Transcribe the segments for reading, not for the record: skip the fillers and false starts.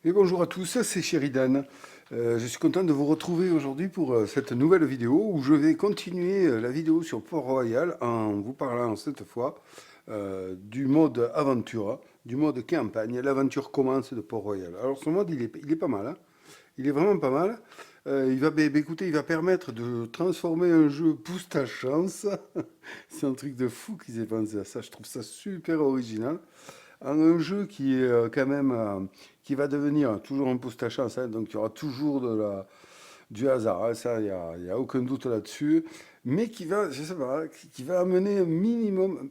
Et bonjour à tous, c'est Sheridan. Je suis content de vous retrouver aujourd'hui pour cette nouvelle vidéo où je vais continuer la vidéo sur Port-Royal en vous parlant cette fois du mode aventure, du mode campagne. L'aventure commence de Port-Royal. Alors ce mode il est pas mal, hein. Il est vraiment pas mal. Écoutez, il va permettre de transformer un jeu pousse ta chance. C'est un truc de fou qu'ils aient pensé à ça. Je trouve ça super original un jeu qui est quand même qui va devenir toujours un pouce ta chance, hein, donc il y aura toujours du hasard, hein, ça y a aucun doute là-dessus, mais qui va, je sais pas, qui va amener un minimum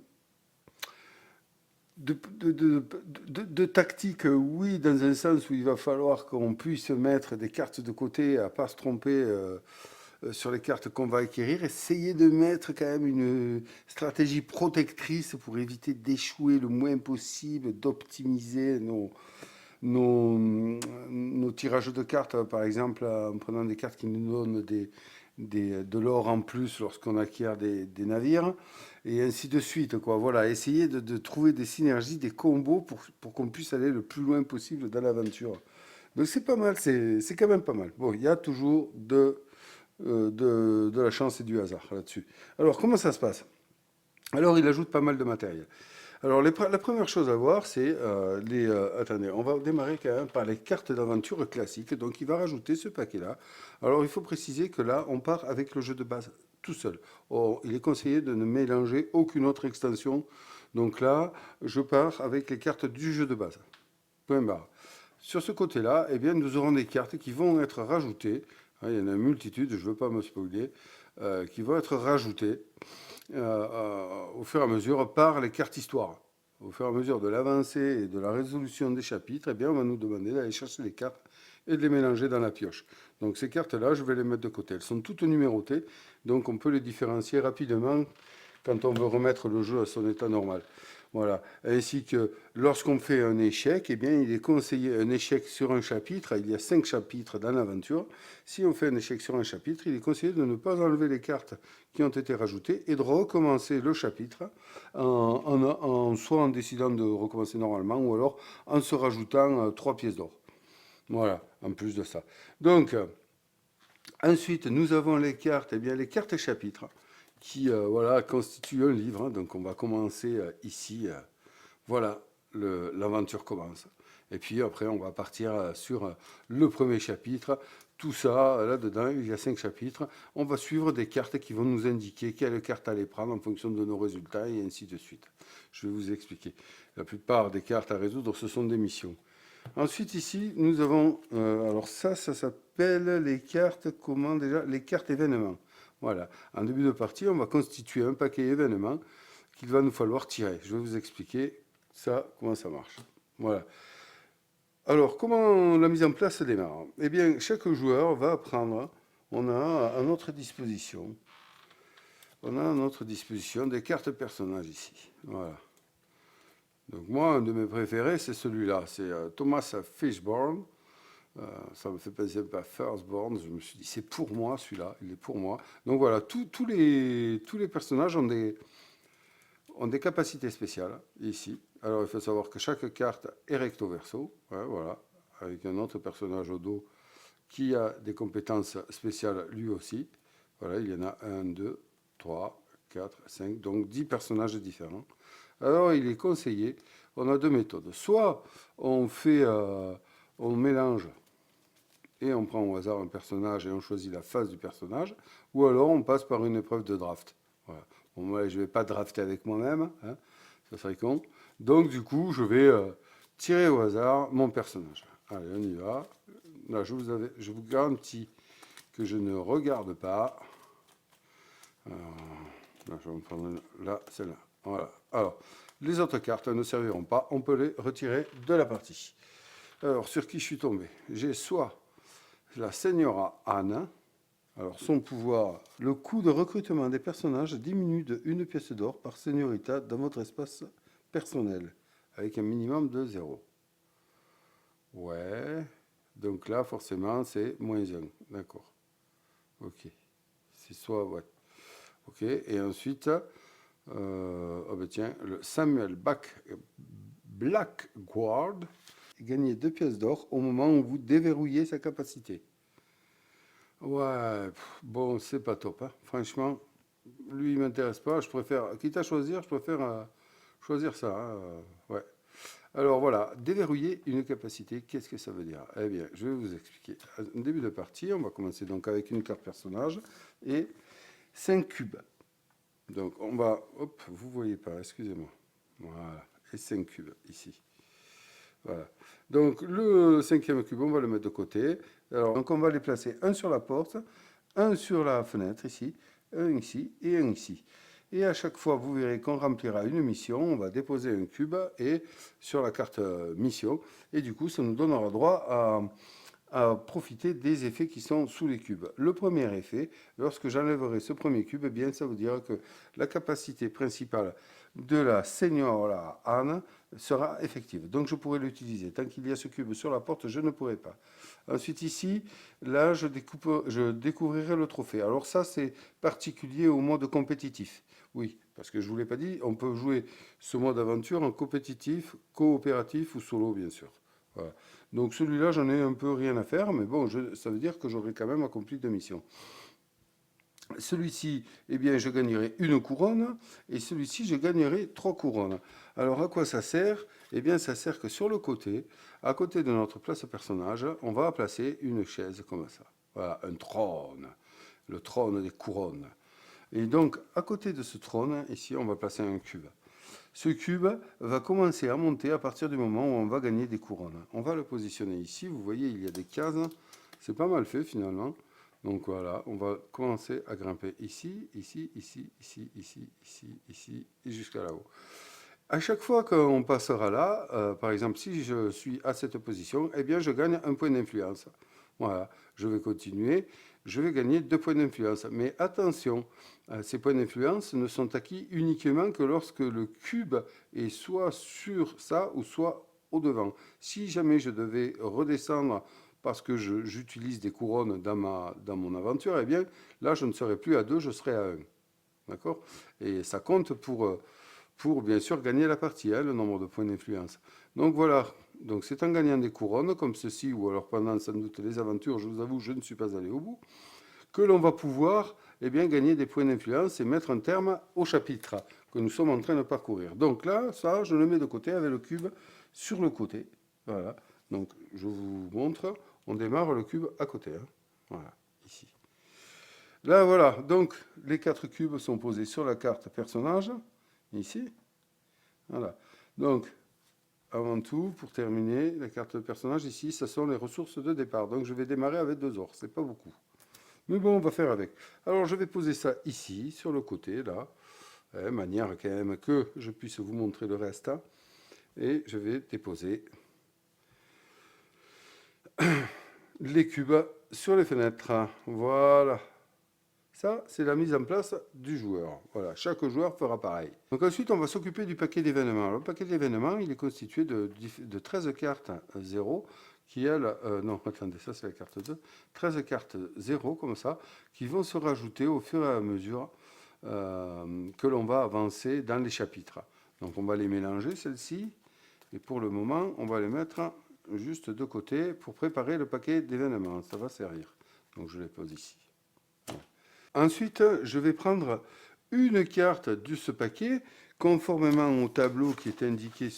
de tactique, oui, dans un sens où il va falloir qu'on puisse mettre des cartes de côté, à pas se tromper sur les cartes qu'on va acquérir, essayer de mettre quand même une stratégie protectrice pour éviter d'échouer le moins possible, d'optimiser nos tirages de cartes, par exemple, en prenant des cartes qui nous donnent de l'or en plus lorsqu'on acquiert des navires, et ainsi de suite, quoi. Voilà, essayer de trouver des synergies, des combos pour qu'on puisse aller le plus loin possible dans l'aventure. Donc c'est pas mal, c'est quand même pas mal. Bon, il y a toujours de la chance et du hasard là-dessus. Alors, comment ça se passe? Alors, il ajoute pas mal de matériel. Alors, la première chose à voir, c'est attendez, on va démarrer quand même par les cartes d'aventure classiques. Donc, il va rajouter ce paquet-là. Alors, il faut préciser que là, on part avec le jeu de base tout seul. Or, il est conseillé de ne mélanger aucune autre extension. Donc là, je pars avec les cartes du jeu de base. Point barre. Sur ce côté-là, eh bien, nous aurons des cartes qui vont être rajoutées. Hein, il y en a une multitude, je ne veux pas me spoiler, qui vont être rajoutées au fur et à mesure par les cartes histoire. Au fur et à mesure de l'avancée et de la résolution des chapitres, eh bien, on va nous demander d'aller chercher les cartes et de les mélanger dans la pioche. Donc ces cartes-là, je vais les mettre de côté. Elles sont toutes numérotées, donc on peut les différencier rapidement quand on veut remettre le jeu à son état normal. Voilà. Ainsi que lorsqu'on fait un échec, eh bien, il est conseillé un échec sur un chapitre. Il y a 5 chapitres dans l'aventure. Si on fait un échec sur un chapitre, il est conseillé de ne pas enlever les cartes qui ont été rajoutées et de recommencer le chapitre soit en décidant de recommencer normalement ou alors en se rajoutant 3 pièces d'or. Voilà, en plus de ça. Donc, ensuite, nous avons les cartes, eh bien, les cartes chapitres qui voilà, constituent un livre. Hein. Donc, on va commencer ici. Voilà, l'aventure commence. Et puis après, on va partir sur le premier chapitre. Tout ça, là-dedans, il y a 5 chapitres. On va suivre des cartes qui vont nous indiquer quelle carte aller prendre en fonction de nos résultats et ainsi de suite. Je vais vous expliquer. La plupart des cartes à résoudre, ce sont des missions. Ensuite, ici, nous avons, alors ça s'appelle les cartes, comment déjà? Les cartes événements. Voilà. En début de partie, on va constituer un paquet événements qu'il va nous falloir tirer. Je vais vous expliquer ça, comment ça marche. Voilà. Alors, comment la mise en place démarre? Eh bien, chaque joueur va prendre, on a à notre disposition, des cartes personnages ici. Voilà. Donc moi, un de mes préférés, c'est celui-là. C'est Thomas Fishburne. Ça me fait penser un peu à Firstborn. Je me suis dit, c'est pour moi celui-là. Il est pour moi. Donc voilà, tous les personnages ont des capacités spéciales ici. Alors il faut savoir que chaque carte est recto verso. Ouais, voilà. Avec un autre personnage au dos qui a des compétences spéciales lui aussi. Voilà, il y en a 1, 2, 3, 4, 5. Donc 10 personnages différents. Alors, il est conseillé, on a deux méthodes. Soit on mélange et on prend au hasard un personnage et on choisit la phase du personnage, ou alors on passe par une épreuve de draft. Voilà. Bon, moi, je ne vais pas drafter avec moi-même, hein, ça serait con. Donc, du coup, je vais tirer au hasard mon personnage. Allez, on y va. Là, je vous garantis que je ne regarde pas. Alors, là, je vais me prendre là, celle-là. Voilà. Alors, les autres cartes ne serviront pas. On peut les retirer de la partie. Alors, sur qui je suis tombé? J'ai soit la Señora Anne. Alors, son pouvoir, le coût de recrutement des personnages diminue de 1 pièce d'or par señorita dans votre espace personnel, avec un minimum de 0. Ouais. Donc là, forcément, c'est -1. D'accord. Ok. C'est soit, ouais. Ok. Et ensuite, oh ben tiens, le Samuel Blackguard, gagner 2 pièces d'or au moment où vous déverrouillez sa capacité. Ouais, bon, c'est pas top, hein. Franchement, lui, il m'intéresse pas. Je préfère, quitte à choisir, je préfère choisir ça, hein, ouais. Alors voilà, déverrouiller une capacité, qu'est-ce que ça veut dire? Eh bien, je vais vous expliquer. En début de partie, on va commencer donc avec une carte personnage et 5 cubes. Donc on va, hop, vous voyez pas, excusez-moi. Voilà, et 5 cubes ici. Voilà. Donc le cinquième cube, on va le mettre de côté. Alors, donc on va les placer un sur la porte, un sur la fenêtre ici, un ici et un ici. Et à chaque fois, vous verrez qu'on remplira une mission, on va déposer un cube et sur la carte mission. Et du coup, ça nous donnera droit à profiter des effets qui sont sous les cubes. Le premier effet, lorsque j'enlèverai ce premier cube, eh bien, ça vous dira que la capacité principale de la senior la Anne sera effective. Donc je pourrai l'utiliser. Tant qu'il y a ce cube sur la porte, je ne pourrai pas. Ensuite ici, là, je découvrirai le trophée. Alors ça, c'est particulier au mode compétitif. Oui, parce que je ne vous l'ai pas dit, on peut jouer ce mode aventure en compétitif, coopératif ou solo, bien sûr. Voilà. Donc celui-là, j'en ai un peu rien à faire, mais bon, ça veut dire que j'aurai quand même accompli 2 missions. Celui-ci, eh bien, je gagnerai une couronne, et celui-ci, je gagnerai 3 couronnes. Alors, à quoi ça sert? Eh bien, ça sert que sur le côté, à côté de notre place personnage, on va placer une chaise comme ça. Voilà, un trône, le trône des couronnes. Et donc, à côté de ce trône, ici, on va placer un cube. Ce cube va commencer à monter à partir du moment où on va gagner des couronnes. On va le positionner ici. Vous voyez, il y a des cases. C'est pas mal fait finalement. Donc voilà, on va commencer à grimper ici, ici, ici, ici, ici, ici, ici et jusqu'à là-haut. À chaque fois qu'on passera là, par exemple, si je suis à cette position, eh bien, je gagne un point d'influence. Voilà, je vais continuer, je vais gagner 2 points d'influence. Mais attention, ces points d'influence ne sont acquis uniquement que lorsque le cube est soit sur ça ou soit au devant. Si jamais je devais redescendre parce que j'utilise des couronnes dans mon aventure, eh bien, là, je ne serai plus à 2, je serai à 1. D'accord? Et ça compte pour bien sûr gagner la partie, hein, le nombre de points d'influence. Donc voilà, donc c'est en gagnant des couronnes comme ceci, ou alors pendant sans doute les aventures, je vous avoue, je ne suis pas allé au bout, que l'on va pouvoir eh bien, gagner des points d'influence et mettre un terme au chapitre que nous sommes en train de parcourir. Donc là, ça, je le mets de côté avec le cube sur le côté. Voilà, donc je vous montre, on démarre le cube à côté. Hein. Voilà, ici. Là, voilà, donc les 4 cubes sont posés sur la carte personnage, ici. Voilà. Donc, avant tout, pour terminer, la carte de personnage ici, ce sont les ressources de départ. Donc, je vais démarrer avec 2 ors. C'est pas beaucoup. Mais bon, on va faire avec. Alors, je vais poser ça ici, sur le côté, là. Manière quand même que je puisse vous montrer le reste. Hein. Et je vais déposer les cubes sur les fenêtres. Voilà. Ça, c'est la mise en place du joueur. Voilà, chaque joueur fera pareil. Donc ensuite, on va s'occuper du paquet d'événements. Le paquet d'événements, il est constitué de 13 cartes 0, qui elles, non, attendez, ça c'est la carte 2, 13 cartes 0, comme ça, qui vont se rajouter au fur et à mesure que l'on va avancer dans les chapitres. Donc on va les mélanger, celles-ci, et pour le moment, on va les mettre juste de côté pour préparer le paquet d'événements. Ça va servir. Donc je les pose ici. Ensuite, je vais prendre une carte de ce paquet, conformément au tableau qui est indiqué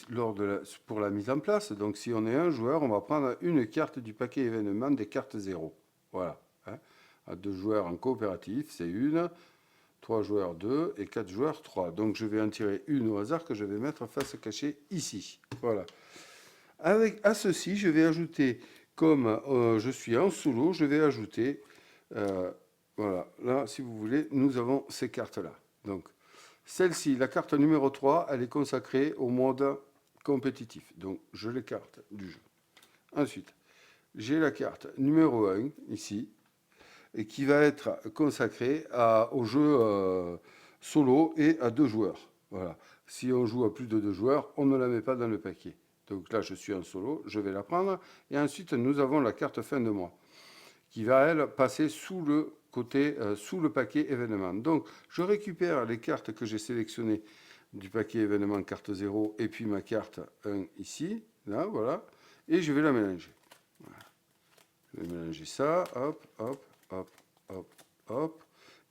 pour la mise en place. Donc, si on est un joueur, on va prendre une carte du paquet événement des cartes 0. Voilà. Hein. À 2 joueurs en coopératif, c'est une. 3 joueurs 2 et 4 joueurs 3. Donc, je vais en tirer une au hasard que je vais mettre face cachée ici. Voilà. À ceci, je vais ajouter, comme je suis en solo, je vais ajouter... voilà, là, si vous voulez, nous avons ces cartes-là. Donc, celle-ci, la carte numéro 3, elle est consacrée au mode compétitif. Donc, je l'écarte du jeu. Ensuite, j'ai la carte numéro 1, ici, et qui va être consacrée au jeu solo et à 2 joueurs. Voilà. Si on joue à plus de 2 joueurs, on ne la met pas dans le paquet. Donc là, je suis en solo, je vais la prendre. Et ensuite, nous avons la carte fin de mois, qui va, elle, passer sous le côté, sous le paquet événement. Donc, je récupère les cartes que j'ai sélectionnées du paquet événement carte 0 et puis ma carte 1 ici, là, voilà. et je vais la mélanger. Voilà. Je vais mélanger ça, hop, hop, hop, hop, hop.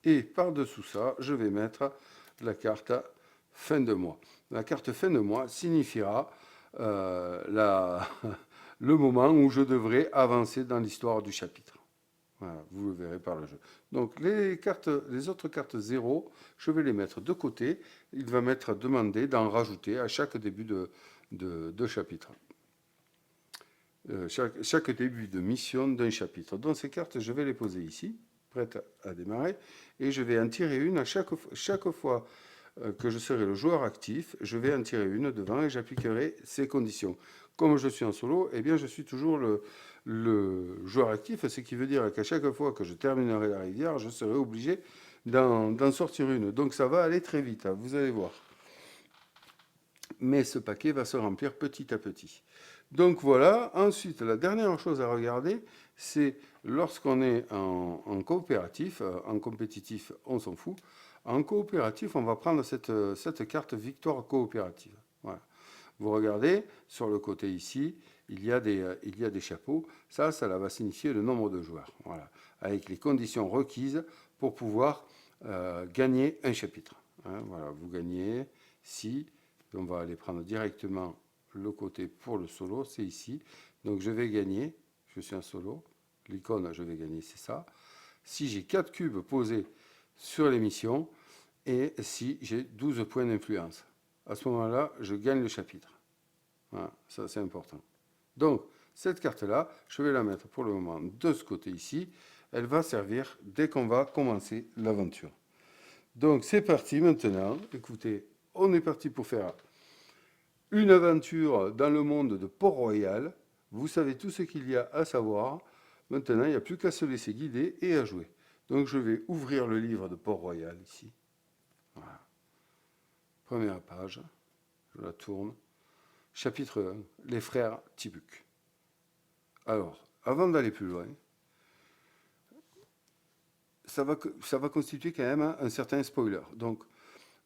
Et par-dessous ça, je vais mettre la carte fin de mois. La carte fin de mois signifiera le moment où je devrais avancer dans l'histoire du chapitre. Voilà, vous le verrez par le jeu. Donc les autres cartes 0, je vais les mettre de côté. Il va m'être demandé d'en rajouter à chaque début de chapitre. Chaque début de mission d'un chapitre. Donc ces cartes, je vais les poser ici, prêtes à démarrer, et je vais en tirer une à chaque fois que je serai le joueur actif, je vais en tirer une devant et j'appliquerai ces conditions. Comme je suis en solo, eh bien je suis toujours le joueur actif, ce qui veut dire qu'à chaque fois que je terminerai la rivière, je serai obligé d'en sortir une. Donc ça va aller très vite, hein, vous allez voir. Mais ce paquet va se remplir petit à petit. Donc voilà, ensuite la dernière chose à regarder, c'est lorsqu'on est en coopératif, en compétitif on s'en fout, en coopératif on va prendre cette carte victoire coopérative. Voilà. Vous regardez, sur le côté ici, il y a des chapeaux, ça va signifier le nombre de joueurs, voilà, avec les conditions requises pour pouvoir gagner un chapitre. Hein, voilà, vous gagnez, si, on va aller prendre directement le côté pour le solo, c'est ici. Donc je vais gagner, je suis en solo, l'icône je vais gagner, c'est ça. Si j'ai 4 cubes posés sur les missions et si j'ai 12 points d'influence, à ce moment-là, je gagne le chapitre. Voilà, ça c'est important. Donc cette carte-là, je vais la mettre pour le moment de ce côté ici. Elle va servir dès qu'on va commencer l'aventure. Donc c'est parti maintenant. Écoutez, on est parti pour faire une aventure dans le monde de Port-Royal. Vous savez tout ce qu'il y a à savoir. Maintenant, il n'y a plus qu'à se laisser guider et à jouer. Donc, je vais ouvrir le livre de Port-Royal ici. Voilà. Première page. Je la tourne. Chapitre 1. Les frères Tibuc. Alors, avant d'aller plus loin, ça va constituer quand même un certain spoiler. Donc,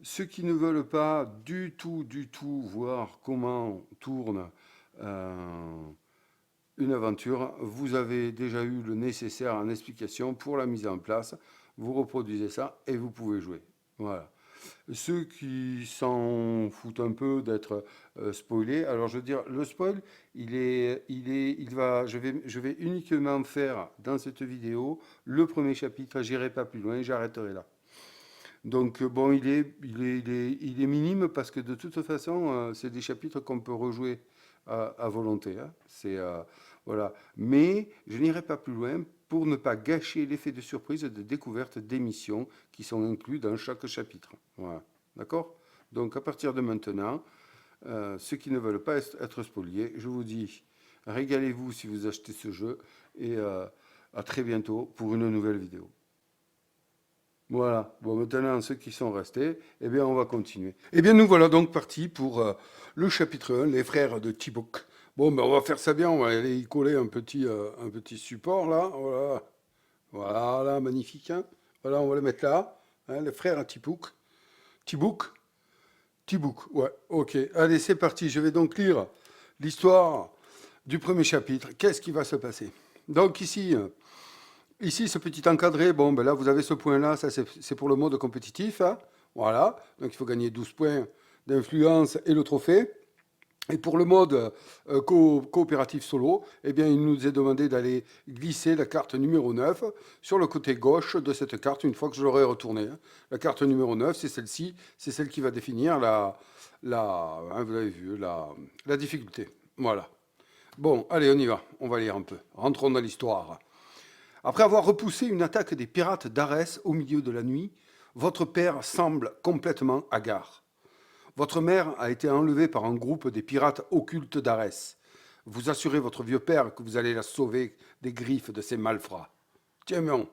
ceux qui ne veulent pas du tout voir comment tourne une aventure, vous avez déjà eu le nécessaire en explication pour la mise en place. Vous reproduisez ça et vous pouvez jouer. Voilà. Ceux qui s'en foutent un peu d'être spoilés, alors je veux dire, le spoil, je vais uniquement faire dans cette vidéo le premier chapitre, j'irai pas plus loin, j'arrêterai là. Donc bon, il est minime parce que de toute façon, c'est des chapitres qu'on peut rejouer à volonté. Hein. Voilà. Mais je n'irai pas plus loin pour ne pas gâcher l'effet de surprise de découverte d'émissions qui sont inclus dans chaque chapitre. Voilà. D'accord? Donc à partir de maintenant, ceux qui ne veulent pas être spoliés, je vous dis, régalez-vous si vous achetez ce jeu et à très bientôt pour une nouvelle vidéo. Voilà. Bon, maintenant, ceux qui sont restés, eh bien, on va continuer. Eh bien, nous voilà donc partis pour le chapitre 1, les frères de Tibuc. Bon, ben, on va faire ça bien, on va aller y coller un petit support, là. Voilà, voilà, magnifique. Hein. Voilà, on va le mettre là. Hein, les frères Tibuc. Tibuc. Tibuc, ouais, ok. Allez, c'est parti. Je vais donc lire l'histoire du premier chapitre. Qu'est-ce qui va se passer? Donc, ici, ce petit encadré, bon, ben là, vous avez ce point-là, ça c'est pour le mode compétitif. Hein, voilà, donc il faut gagner 12 points d'influence et le trophée. Et pour le mode coopératif solo, eh bien, il nous est demandé d'aller glisser la carte numéro 9 sur le côté gauche de cette carte une fois que je l'aurai retournée. Hein. La carte numéro 9, c'est celle-ci, c'est celle qui va définir hein, vous avez vu, la difficulté. Voilà. Bon, allez, on y va, on va lire un peu. Rentrons dans l'histoire. Après avoir repoussé une attaque des pirates d'Arès au milieu de la nuit, votre père semble complètement hagard. Votre mère a été enlevée par un groupe des pirates occultes d'Arès. Vous assurez votre vieux père que vous allez la sauver des griffes de ces malfrats. Tiens bon,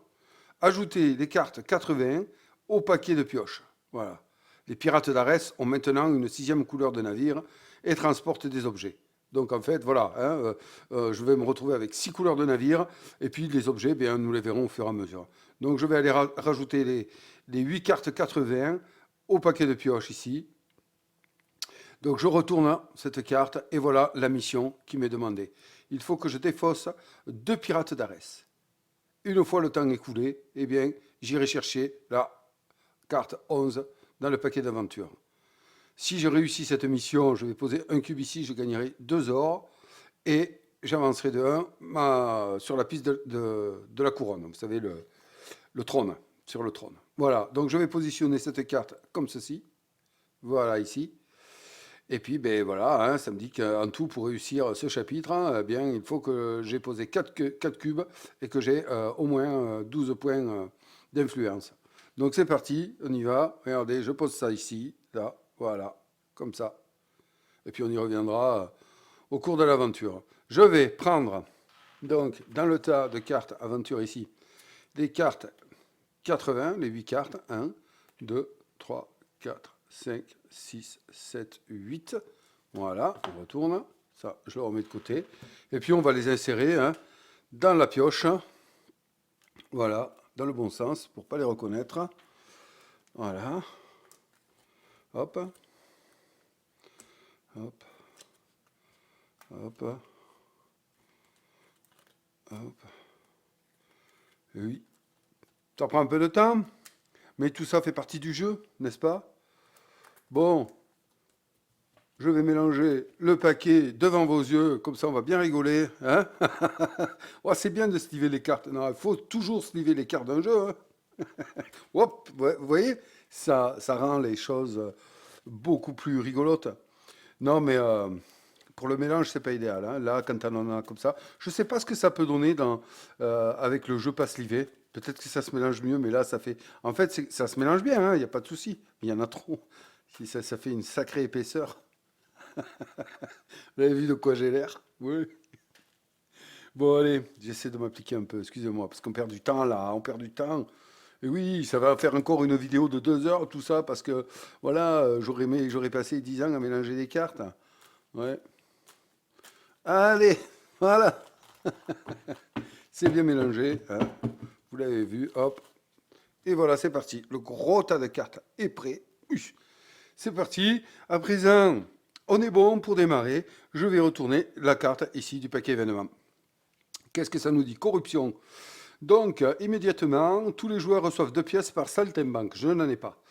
ajoutez les cartes 81 au paquet de pioche. Voilà. Les pirates d'Arès ont maintenant une 6e couleur de navire et transportent des objets. Donc en fait, voilà, hein, je vais me retrouver avec 6 couleurs de navire, et puis les objets, bien, nous les verrons au fur et à mesure. Donc je vais aller rajouter les 8 cartes 81 au paquet de pioche ici. Donc je retourne cette carte et voilà la mission qui m'est demandée. Il faut que je défausse 2 pirates d'Arès. Une fois le temps écoulé, eh bien, j'irai chercher la carte 11 dans le paquet d'aventure. Si je réussis cette mission, je vais poser un cube ici, je gagnerai 2 ors et j'avancerai de 1 sur la piste de la couronne. Vous savez, le trône, sur le trône. Voilà, donc je vais positionner cette carte comme ceci. Voilà, ici. Et puis, ben voilà, hein, ça me dit qu'en tout, pour réussir ce chapitre, hein, eh bien, il faut que j'ai posé 4 cubes et que j'ai au moins 12 points d'influence. Donc c'est parti, on y va. Regardez, je pose ça ici, là, voilà, comme ça. Et puis on y reviendra au cours de l'aventure. Je vais prendre, donc, dans le tas de cartes aventure ici, les cartes 80, les 8 cartes, 1, 2, 3, 4, 5, 6, 7, 8. Voilà, on retourne. Ça, je le remets de côté. Et puis, on va les insérer hein, dans la pioche. Voilà, dans le bon sens, pour ne pas les reconnaître. Voilà. Hop. Hop. Hop. Hop. Et oui. Ça prend un peu de temps, mais tout ça fait partie du jeu, n'est-ce pas? Bon, je vais mélanger le paquet devant vos yeux, comme ça on va bien rigoler. Hein. Oh, c'est bien de sliver les cartes. Non, il faut toujours sliver les cartes d'un jeu. Hein. Hop, vous voyez, ça rend les choses beaucoup plus rigolotes. Non, mais pour le mélange, c'est pas idéal. Hein. Là, quand on en a comme ça, je sais pas ce que ça peut donner avec le jeu pas slivé. Peut-être que ça se mélange mieux, mais là, ça fait. En fait, ça se mélange bien, il n'y a pas de souci. Mais il y en a trop. Ça fait une sacrée épaisseur. Vous avez vu de quoi j'ai l'air? Oui. Bon, allez, j'essaie de m'appliquer un peu, excusez-moi, parce qu'on perd du temps là, on perd du temps. Et oui, ça va faire encore une vidéo de 2 heures, tout ça, parce que voilà, j'aurais passé 10 ans à mélanger des cartes. Ouais. Allez, voilà, c'est bien mélangé, hein. Vous l'avez vu, hop. Et voilà, c'est parti. Le gros tas de cartes est prêt. C'est parti. À présent, on est bon pour démarrer. Je vais retourner la carte ici du paquet événement. Qu'est-ce que ça nous dit? Corruption. Donc, immédiatement, tous les joueurs reçoivent 2 pièces par saltimbanque. Je n'en ai pas.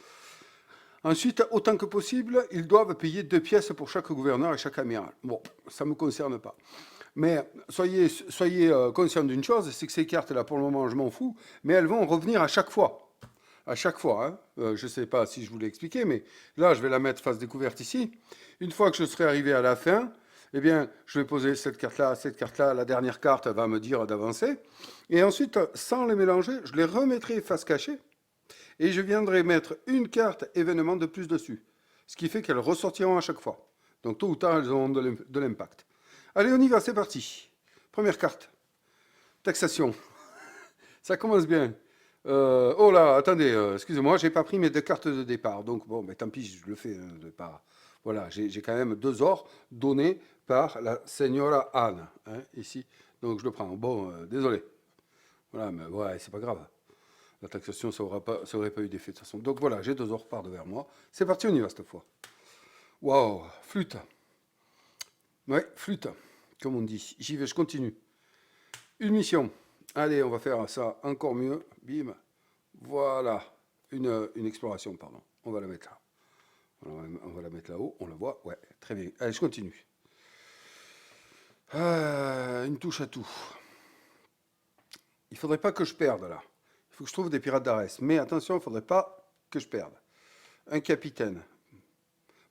Ensuite, autant que possible, ils doivent payer 2 pièces pour chaque gouverneur et chaque amiral. Bon, ça ne me concerne pas. Mais soyez conscients d'une chose, c'est que ces cartes-là, pour le moment, je m'en fous, mais elles vont revenir à chaque fois. À chaque fois. Hein. Je ne sais pas si je vous l'ai expliqué, mais là, je vais la mettre face découverte ici. Une fois que je serai arrivé à la fin, eh bien, je vais poser cette carte-là, la dernière carte va me dire d'avancer. Et ensuite, sans les mélanger, je les remettrai face cachée et je viendrai mettre une carte événement de plus dessus. Ce qui fait qu'elles ressortiront à chaque fois. Donc, tôt ou tard, elles auront de l'impact. Allez, on y va, c'est parti. Première carte. Taxation. Ça commence bien. Oh là, attendez, excusez-moi, j'ai pas pris mes 2 cartes de départ. Donc, bon, mais tant pis, je le fais de départ. Voilà, j'ai quand même 2 ors donnés par la Señora Anne, hein, ici. Donc, je le prends. Bon, désolé. Voilà, mais ouais, c'est pas grave. La taxation, ça aurait pas eu d'effet de toute façon. Donc, voilà, j'ai 2 ors par devers moi. C'est parti, on y va cette fois. Waouh, flûte. Ouais, flûte, comme on dit. J'y vais, je continue. Une mission. Allez, on va faire ça encore mieux. Bim. Voilà. Une exploration, pardon. On va la mettre là. On va la mettre là-haut. On la voit. Ouais, très bien. Allez, je continue. Une touche à tout. Il faudrait pas que je perde là. Il faut que je trouve des pirates d'Arès. Mais attention, il faudrait pas que je perde. Un capitaine.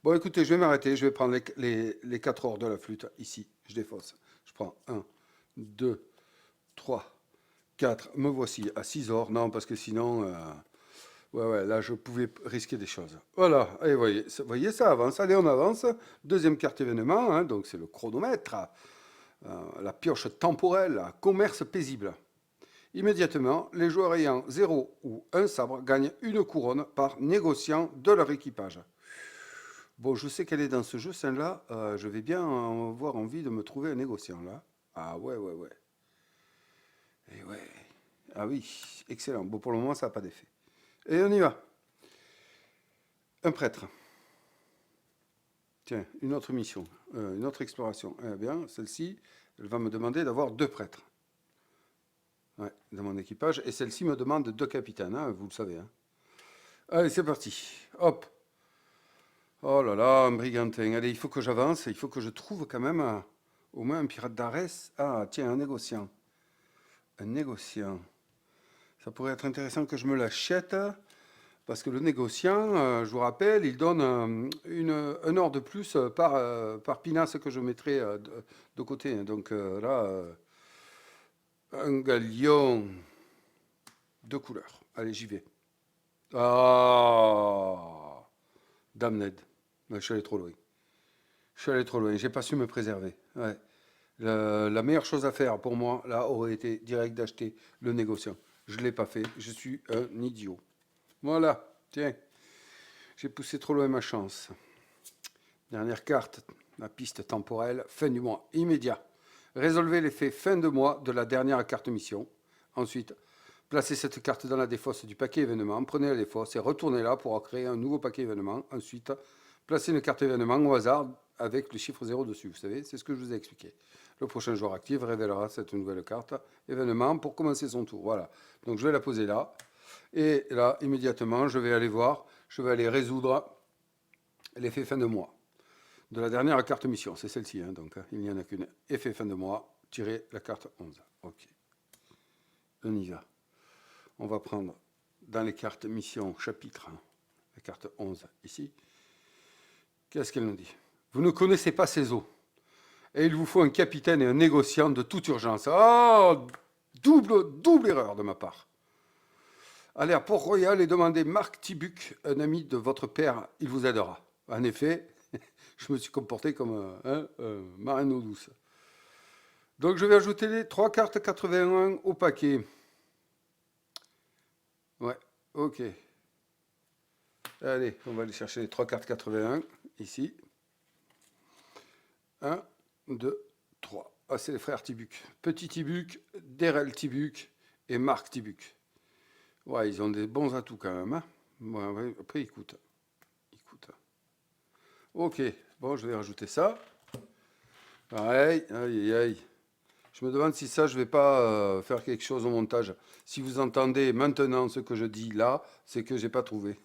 Bon, écoutez, je vais m'arrêter. Je vais prendre les 4 ors de la flûte ici. Je défausse. Je prends 1, 2, 3, 4. Me voici à 6 ors. Non, parce que sinon, ouais, là, je pouvais risquer des choses. Voilà. Et voyez, ça avance. Allez, on avance. Deuxième carte événement. Hein, donc, c'est le chronomètre. La pioche temporelle. Commerce paisible. Immédiatement, les joueurs ayant 0 ou 1 sabre gagnent une couronne par négociant de leur équipage. Bon, je sais qu'elle est dans ce jeu, celle-là. Je vais bien avoir envie de me trouver un négociant, là. Ah ouais. Et ouais. Ah oui, excellent. Bon, pour le moment, ça n'a pas d'effet. Et on y va. Un prêtre. Tiens, une autre mission, une autre exploration. Eh bien, celle-ci, elle va me demander d'avoir 2 prêtres. Ouais, dans mon équipage. Et celle-ci me demande 2 capitaines, hein, vous le savez. Hein. Allez, c'est parti. Hop. Oh là là, un brigantin. Allez, il faut que j'avance. Il faut que je trouve quand même au moins un pirate d'Arès. Ah, tiens, un négociant. Un négociant. Ça pourrait être intéressant que je me l'achète. Parce que le négociant, je vous rappelle, il donne un or de plus par pinace que je mettrai de côté. Donc là, un galion de couleur. Allez, j'y vais. Ah, damned. Ouais, je suis allé trop loin. Je suis allé trop loin. J'ai pas su me préserver. Ouais. La meilleure chose à faire pour moi, là, aurait été direct d'acheter le négociant. Je ne l'ai pas fait. Je suis un idiot. Voilà. Tiens. J'ai poussé trop loin ma chance. Dernière carte, la piste temporelle, fin du mois, immédiat. Résolvez l'effet fin de mois de la dernière carte mission. Ensuite, placez cette carte dans la défausse du paquet événement, prenez la défausse et retournez-la pour créer un nouveau paquet événement. Ensuite, placez une carte événement au hasard avec le chiffre 0 dessus. Vous savez, c'est ce que je vous ai expliqué. Le prochain joueur actif révélera cette nouvelle carte événement pour commencer son tour. Voilà. Donc je vais la poser là. Et là, immédiatement, je vais aller voir, je vais aller résoudre l'effet fin de mois de la dernière carte mission. C'est celle-ci, hein, donc il n'y en a qu'une. Effet fin de mois, tirez la carte 11. Ok. On y va. On va prendre dans les cartes mission chapitre 1, la carte 11 ici. Qu'est-ce qu'elle nous dit? Vous ne connaissez pas ces eaux. Et il vous faut un capitaine et un négociant de toute urgence. Oh, double erreur de ma part. Allez à Port-Royal et demandez Marc Tibuc, un ami de votre père, il vous aidera. En effet, je me suis comporté comme un marin d'eau douce. Donc je vais ajouter les 3 cartes 81 au paquet. Ouais, ok. Allez, on va aller chercher les 3 cartes 81, ici. 1, 2, 3. Ah, c'est les frères Tibuc. Petit Tibuc, Derel Tibuc et Marc Tibuc. Ouais, ils ont des bons atouts quand même. Hein. Ouais, après, ils coûtent. Ok, bon, je vais rajouter ça. Pareil, aïe, aïe, aïe. Je me demande si ça, je vais pas faire quelque chose au montage. Si vous entendez maintenant ce que je dis là, c'est que j'ai pas trouvé.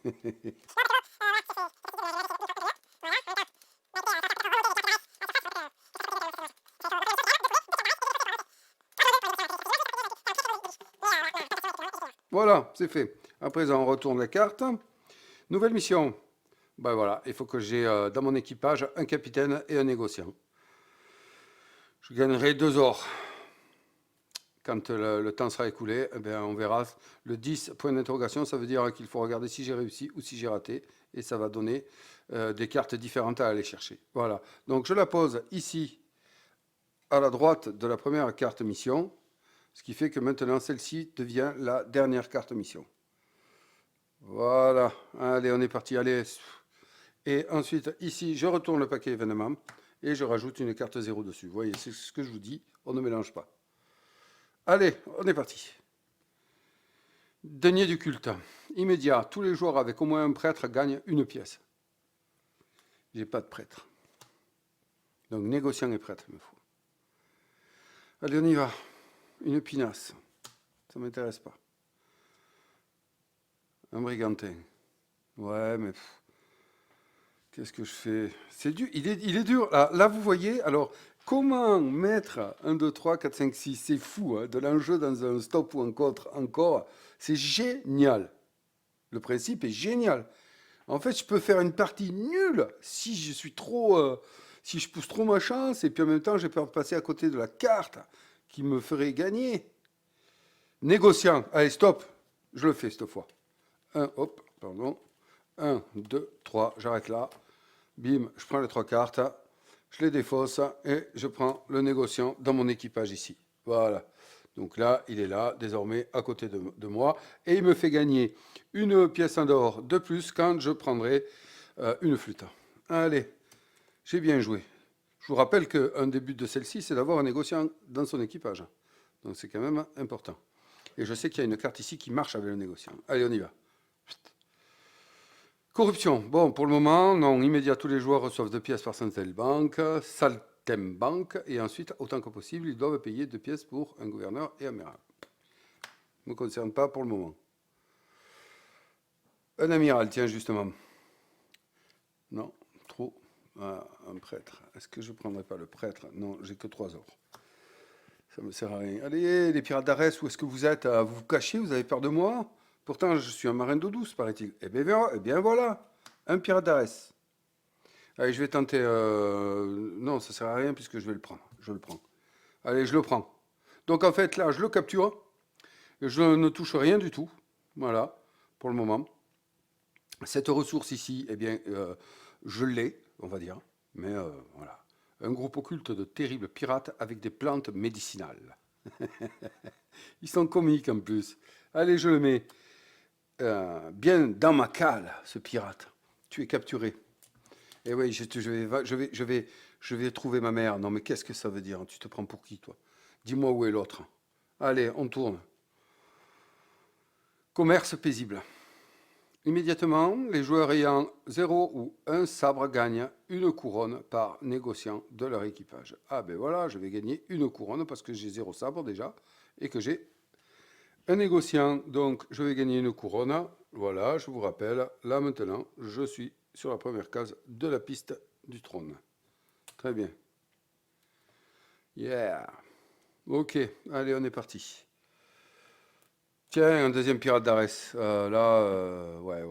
Voilà, c'est fait. À présent, on retourne la carte. Nouvelle mission. Ben voilà, il faut que j'ai dans mon équipage un capitaine et un négociant. Je gagnerai 2 ors. Quand le temps sera écoulé, eh bien, on verra. Le 10, point d'interrogation, ça veut dire qu'il faut regarder si j'ai réussi ou si j'ai raté. Et ça va donner des cartes différentes à aller chercher. Voilà. Donc je la pose ici, à la droite de la première carte mission. Ce qui fait que maintenant, celle-ci devient la dernière carte mission. Voilà. Allez, on est parti. Allez. Et ensuite, ici, je retourne le paquet événement et je rajoute une carte 0 dessus. Vous voyez, c'est ce que je vous dis. On ne mélange pas. Allez, on est parti. Denier du culte. Immédiat. Tous les joueurs avec au moins un prêtre gagnent une pièce. J'ai pas de prêtre. Donc négociant et prêtre, il me faut. Allez, on y va. Une pinasse. Ça m'intéresse pas. Un brigantin. Ouais, mais... Qu'est-ce que je fais? C'est dur. Il est dur. Là, vous voyez, alors, comment mettre 1, 2, 3, 4, 5, 6, c'est fou, hein, de l'enjeu dans un stop ou un contre encore. C'est génial. Le principe est génial. En fait, je peux faire une partie nulle si je suis trop, si je pousse trop ma chance et puis en même temps, j'ai peur de passer à côté de la carte qui me ferait gagner. Négociant. Allez, stop. Je le fais cette fois. Hop, pardon. 1, 2, 3, j'arrête là. Bim, je prends les 3 cartes, je les défausse et je prends le négociant dans mon équipage ici. Voilà. Donc là, il est là, désormais, à côté de moi. Et il me fait gagner une pièce en or de plus quand je prendrai une flûte. Allez, j'ai bien joué. Je vous rappelle qu'un des buts de celle-ci, c'est d'avoir un négociant dans son équipage. Donc c'est quand même important. Et je sais qu'il y a une carte ici qui marche avec le négociant. Allez, on y va. Corruption. Bon, pour le moment, non. Immédiat, tous les joueurs reçoivent 2 pièces par Saltimbanque, Saltimbanque, et ensuite, autant que possible, ils doivent payer 2 pièces pour un gouverneur et amiral. Ne me concerne pas pour le moment. Un amiral, tiens, justement. Non, trop. Ah, un prêtre. Est-ce que je ne prendrai pas le prêtre? Non, j'ai que 3 or. Ça me sert à rien. Allez, les pirates d'Arès, où est-ce que vous êtes? Vous vous cachez? Vous avez peur de moi? Pourtant, je suis un marin d'eau douce, paraît-il. Eh bien voilà, un pirate d'Arès. Allez, je vais tenter. Non, ça sert à rien puisque je vais le prendre. Je le prends. Allez, je le prends. Donc en fait, là, je le capture. Je ne touche rien du tout. Voilà, pour le moment. Cette ressource ici, eh bien, je l'ai, on va dire. Mais voilà. Un groupe occulte de terribles pirates avec des plantes médicinales. Ils sont comiques en plus. Allez, je le mets bien dans ma cale, ce pirate. Tu es capturé. Et oui, je vais trouver ma mère. Non, mais qu'est-ce que ça veut dire? Tu te prends pour qui, toi? Dis-moi où est l'autre. Allez, on tourne. Commerce paisible. Immédiatement, les joueurs ayant 0 ou 1 sabre gagnent une couronne par négociant de leur équipage. Ah ben voilà, je vais gagner une couronne parce que j'ai 0 sabre déjà et que j'ai un négociant. Donc je vais gagner une couronne. Voilà, je vous rappelle, là maintenant, je suis sur la première case de la piste du trône. Très bien. Yeah. Ok, allez, on est parti. Tiens, un deuxième pirate d'Arès. Là, ouais.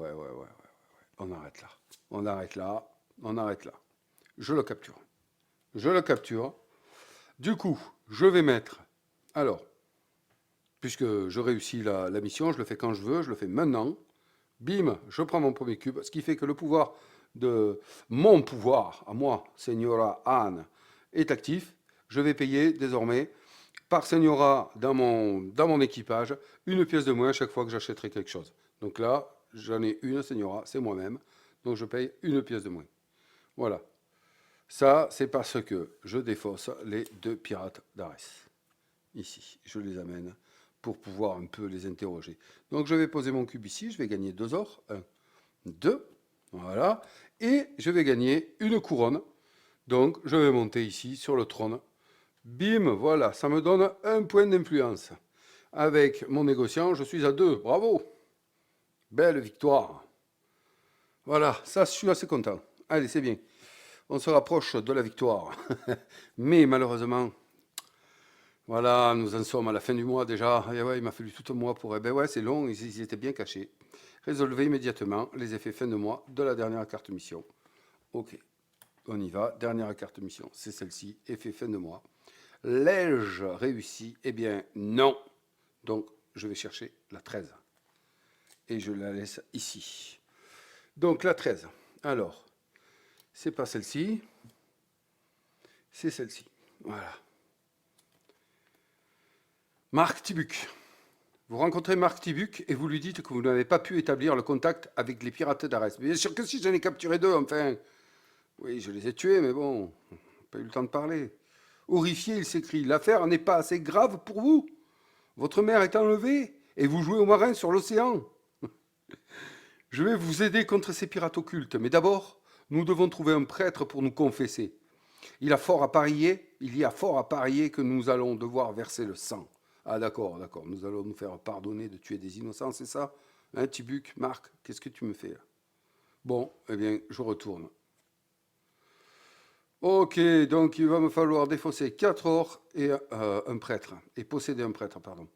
On arrête là. On arrête là. On arrête là. Je le capture. Je le capture. Du coup, je vais mettre. Alors, puisque je réussis la mission, je le fais quand je veux, je le fais maintenant. Bim, je prends mon premier cube. Ce qui fait que le pouvoir de mon pouvoir, à moi, Señora Anne, est actif. Je vais payer désormais par Señora dans mon équipage une pièce de moins à chaque fois que j'achèterai quelque chose. Donc là, j'en ai une Señora, c'est moi-même. Donc je paye une pièce de moins. Voilà. Ça, c'est parce que je défausse les 2 pirates d'Arès. Ici, je les amène pour pouvoir un peu les interroger. Donc je vais poser mon cube ici, je vais gagner 2 ors. 1, 2, voilà. Et je vais gagner une couronne. Donc je vais monter ici sur le trône. Bim, voilà, ça me donne un point d'influence. Avec mon négociant, je suis à 2. Bravo. Belle victoire. Voilà, ça, je suis assez content. Allez, c'est bien. On se rapproche de la victoire. Mais malheureusement, voilà, nous en sommes à la fin du mois déjà. Et ouais, il m'a fallu tout un mois pour... Eh ben ouais, c'est long, ils étaient bien cachés. Résolvez immédiatement les effets fin de mois de la dernière carte mission. Ok, on y va. Dernière carte mission, c'est celle-ci, effet fin de mois. L'ai-je réussi? Eh bien, non. Donc, je vais chercher la 13. Et je la laisse ici. Donc, la 13. Alors, c'est pas celle-ci. C'est celle-ci. Voilà. Marc Tibuc. Vous rencontrez Marc Tibuc et vous lui dites que vous n'avez pas pu établir le contact avec les pirates d'Arès. Bien sûr que si, j'en ai capturé 2, enfin. Oui, je les ai tués, mais bon, pas eu le temps de parler. Horrifié, il s'écrie, l'affaire n'est pas assez grave pour vous. Votre mère est enlevée et vous jouez au marin sur l'océan. Je vais vous aider contre ces pirates occultes, mais d'abord, nous devons trouver un prêtre pour nous confesser. Il y a fort à parier que nous allons devoir verser le sang. Ah d'accord, nous allons nous faire pardonner de tuer des innocents, c'est ça? Hein, Tibuc, Marc, qu'est-ce que tu me fais là? Bon, eh bien, je retourne. Ok, donc il va me falloir défausser 4 ors et un prêtre, et posséder un prêtre, pardon.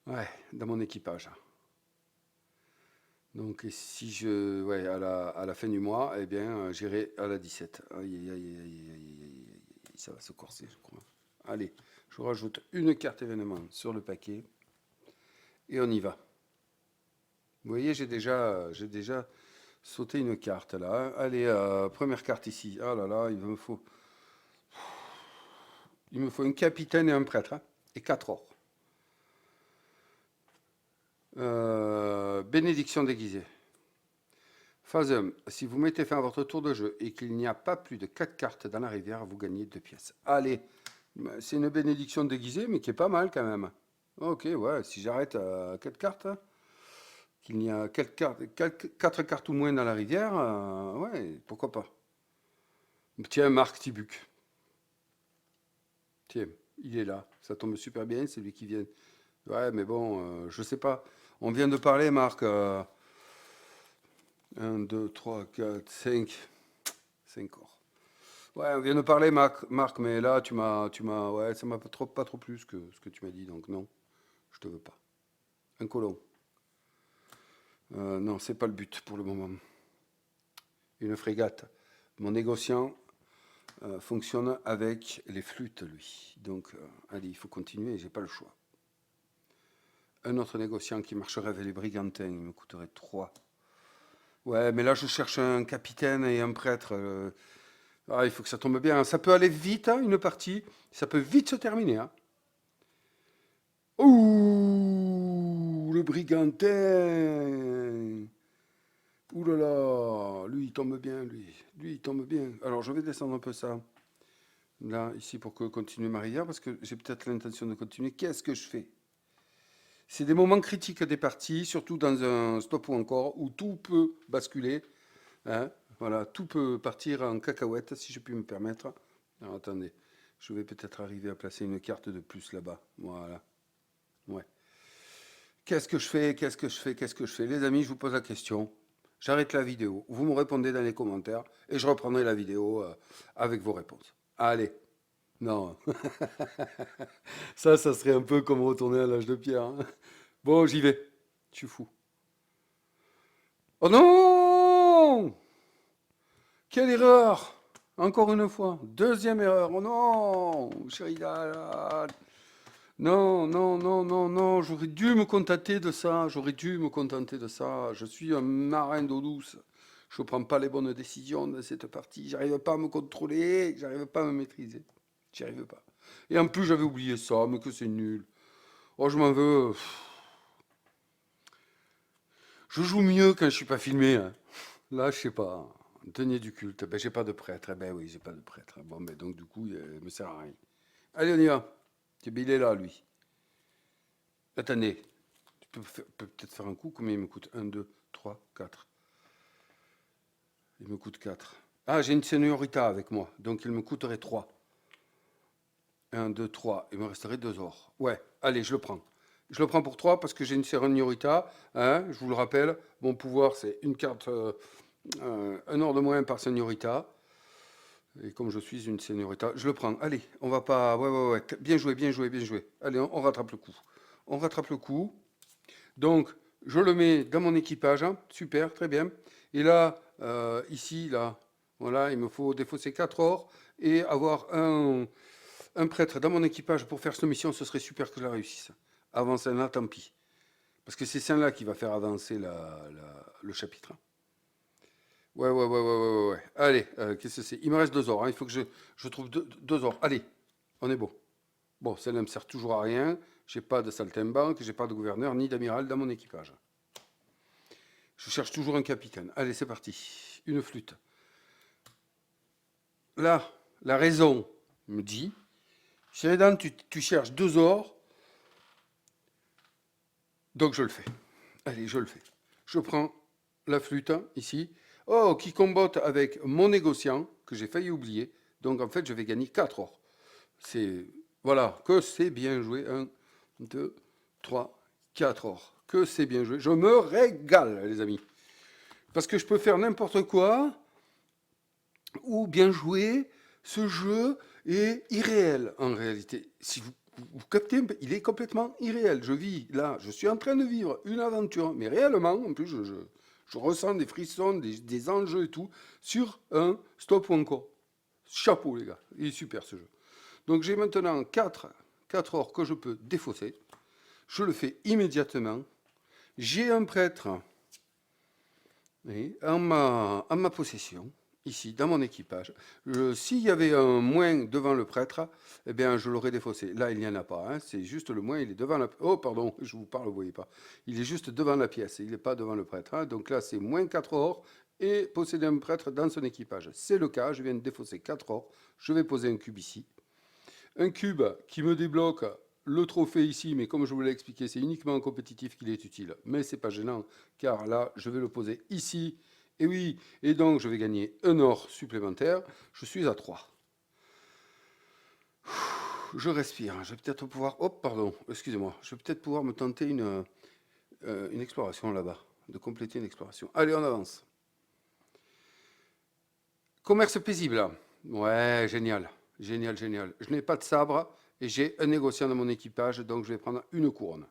Ouais, dans mon équipage. Donc si je... Ouais, à la fin du mois, eh bien, j'irai à la 17. Ça va se corser, je crois. Allez, je rajoute une carte événement sur le paquet. Et on y va. Vous voyez, j'ai déjà sauté une carte là. Allez, première carte ici. Ah là là, il me faut un capitaine et un prêtre. Hein, et 4 ors. Bénédiction déguisée. Phase 1. Si vous mettez fin à votre tour de jeu et qu'il n'y a pas plus de 4 cartes dans la rivière, vous gagnez 2 pièces. Allez, c'est une bénédiction déguisée, mais qui est pas mal quand même. Ok, ouais, si j'arrête à 4 cartes, qu'il n'y a 4 cartes ou moins dans la rivière, ouais, pourquoi pas. Tiens, Marc Tibuc. Tiens, il est là. Ça tombe super bien, c'est lui qui vient. Ouais, mais bon, je sais pas. On vient de parler, Marc. 1, 2, 3, 4, 5. 5 corps. Ouais, on vient de parler, Marc, mais là, ouais, ça m'a pas trop plu ce que tu m'as dit, donc non, je te veux pas. Un colon. Non, c'est pas le but pour le moment. Une frégate. Mon négociant fonctionne avec les flûtes, lui. Donc, allez, il faut continuer, j'ai pas le choix. Un autre négociant qui marcherait avec les brigantins, il me coûterait 3. Ouais, mais là, je cherche un capitaine et un prêtre. Il faut que ça tombe bien. Ça peut aller vite, hein, une partie. Ça peut vite se terminer. Hein. Ouh, le brigantin. Ouh là là, lui, il tombe bien, lui. Lui, il tombe bien. Alors, je vais descendre un peu ça. Là, ici, pour continuer ma rivière, parce que j'ai peut-être l'intention de continuer. Qu'est-ce que je fais? C'est des moments critiques des parties, surtout dans un stop ou encore, où tout peut basculer. Hein, voilà, tout peut partir en cacahuète, si je puis me permettre. Alors, attendez, je vais peut-être arriver à placer une carte de plus là-bas. Voilà. Ouais. Qu'est-ce que je fais? Qu'est-ce que je fais? Qu'est-ce que je fais? Les amis, je vous pose la question. J'arrête la vidéo. Vous me répondez dans les commentaires et je reprendrai la vidéo avec vos réponses. Allez. Non. Ça serait un peu comme retourner à l'âge de pierre. Hein. Bon, j'y vais. Je suis fou. Oh non! Quelle erreur! Encore une fois. Deuxième erreur. Oh non! Chérie, non, non, non, non, non. J'aurais dû me contenter de ça. J'aurais dû me contenter de ça. Je suis un marin d'eau douce. Je ne prends pas les bonnes décisions dans cette partie. J'arrive pas à me contrôler. J'arrive pas à me maîtriser. J'y arrive pas. Et en plus, j'avais oublié ça, mais que c'est nul. Oh, je m'en veux. Je joue mieux quand je suis pas filmé. Hein. Là, je sais pas. Denier du culte. Ben, j'ai pas de prêtre. Eh ben oui, j'ai pas de prêtre. Bon, ben donc du coup, il me sert à rien. Allez, on y va. Il est là, lui. Attendez. Tu peux peut-être faire un coup. Combien il me coûte? 1, 2, 3, 4. Il me coûte 4. Ah, j'ai une seniorita avec moi. Donc, il me coûterait 3. 1, 2, 3. Il me resterait 2 ors. Ouais, allez, je le prends. Je le prends pour 3 parce que j'ai une seniorita. Hein, je vous le rappelle. Mon pouvoir, c'est une carte, un or de moins par seniorita. Et comme je suis une seniorita, je le prends. Allez, on va pas. Ouais, ouais, ouais. Bien joué, bien joué, bien joué. Allez, on rattrape le coup. On rattrape le coup. Donc, je le mets dans mon équipage. Hein. Super, très bien. Et là, ici, là, voilà, il me faut défausser 4 ors et avoir un prêtre dans mon équipage pour faire cette mission. Ce serait super que je la réussisse. Avant celle-là, tant pis. Parce que c'est celle-là qui va faire avancer le chapitre. Ouais, ouais, ouais, ouais, ouais, ouais. Allez, qu'est-ce que c'est? Il me reste 2 ors. Hein. Il faut que je trouve 2 ors. Allez, on est bon. Bon, celle-là me sert toujours à rien. J'ai pas de saltimbanque, j'ai pas de gouverneur ni d'amiral dans mon équipage. Je cherche toujours un capitaine. Allez, c'est parti. Une flûte. Là, la raison me dit, Sheridan, tu cherches 2 ors, donc je le fais. Allez, je le fais. Je prends la flûte, ici. Oh, qui combotte avec mon négociant, que j'ai failli oublier. Donc, en fait, je vais gagner 4 ors. C'est... Voilà, que c'est bien joué. 1, 2, 3, 4 ors. Que c'est bien joué. Je me régale, les amis. Parce que je peux faire n'importe quoi, ou bien jouer. Ce jeu est irréel, en réalité. Si vous captez, il est complètement irréel. Je vis, là, je suis en train de vivre une aventure, mais réellement, en plus, je ressens des frissons, des enjeux et tout, sur un stop ou encore. Chapeau, les gars. Il est super, ce jeu. Donc, j'ai maintenant 4 ors que je peux défausser. Je le fais immédiatement. J'ai un prêtre en ma possession, ici, dans mon équipage. S'il y avait un moins devant le prêtre, eh bien, je l'aurais défaussé. Là, il n'y en a pas. Hein. C'est juste le moins, il est devant la... Oh, pardon, je vous parle, vous ne voyez pas. Il est juste devant la pièce, il n'est pas devant le prêtre. Hein. Donc là, c'est moins 4 ors et posséder un prêtre dans son équipage. C'est le cas, je viens de défausser 4 ors. Je vais poser un cube ici. Un cube qui me débloque le trophée ici, mais comme je vous l'ai expliqué, c'est uniquement en compétitif qu'il est utile. Mais c'est pas gênant, car là, je vais le poser ici. Et oui, et donc je vais gagner un or supplémentaire. Je suis à 3. Je respire. Je vais peut-être pouvoir... Oh, pardon, excusez-moi. Je vais peut-être pouvoir me tenter une exploration là-bas. De compléter une exploration. Allez, on avance. Commerce paisible, là. Ouais, génial. Génial, génial. Je n'ai pas de sabre et j'ai un négociant dans mon équipage, donc je vais prendre une couronne.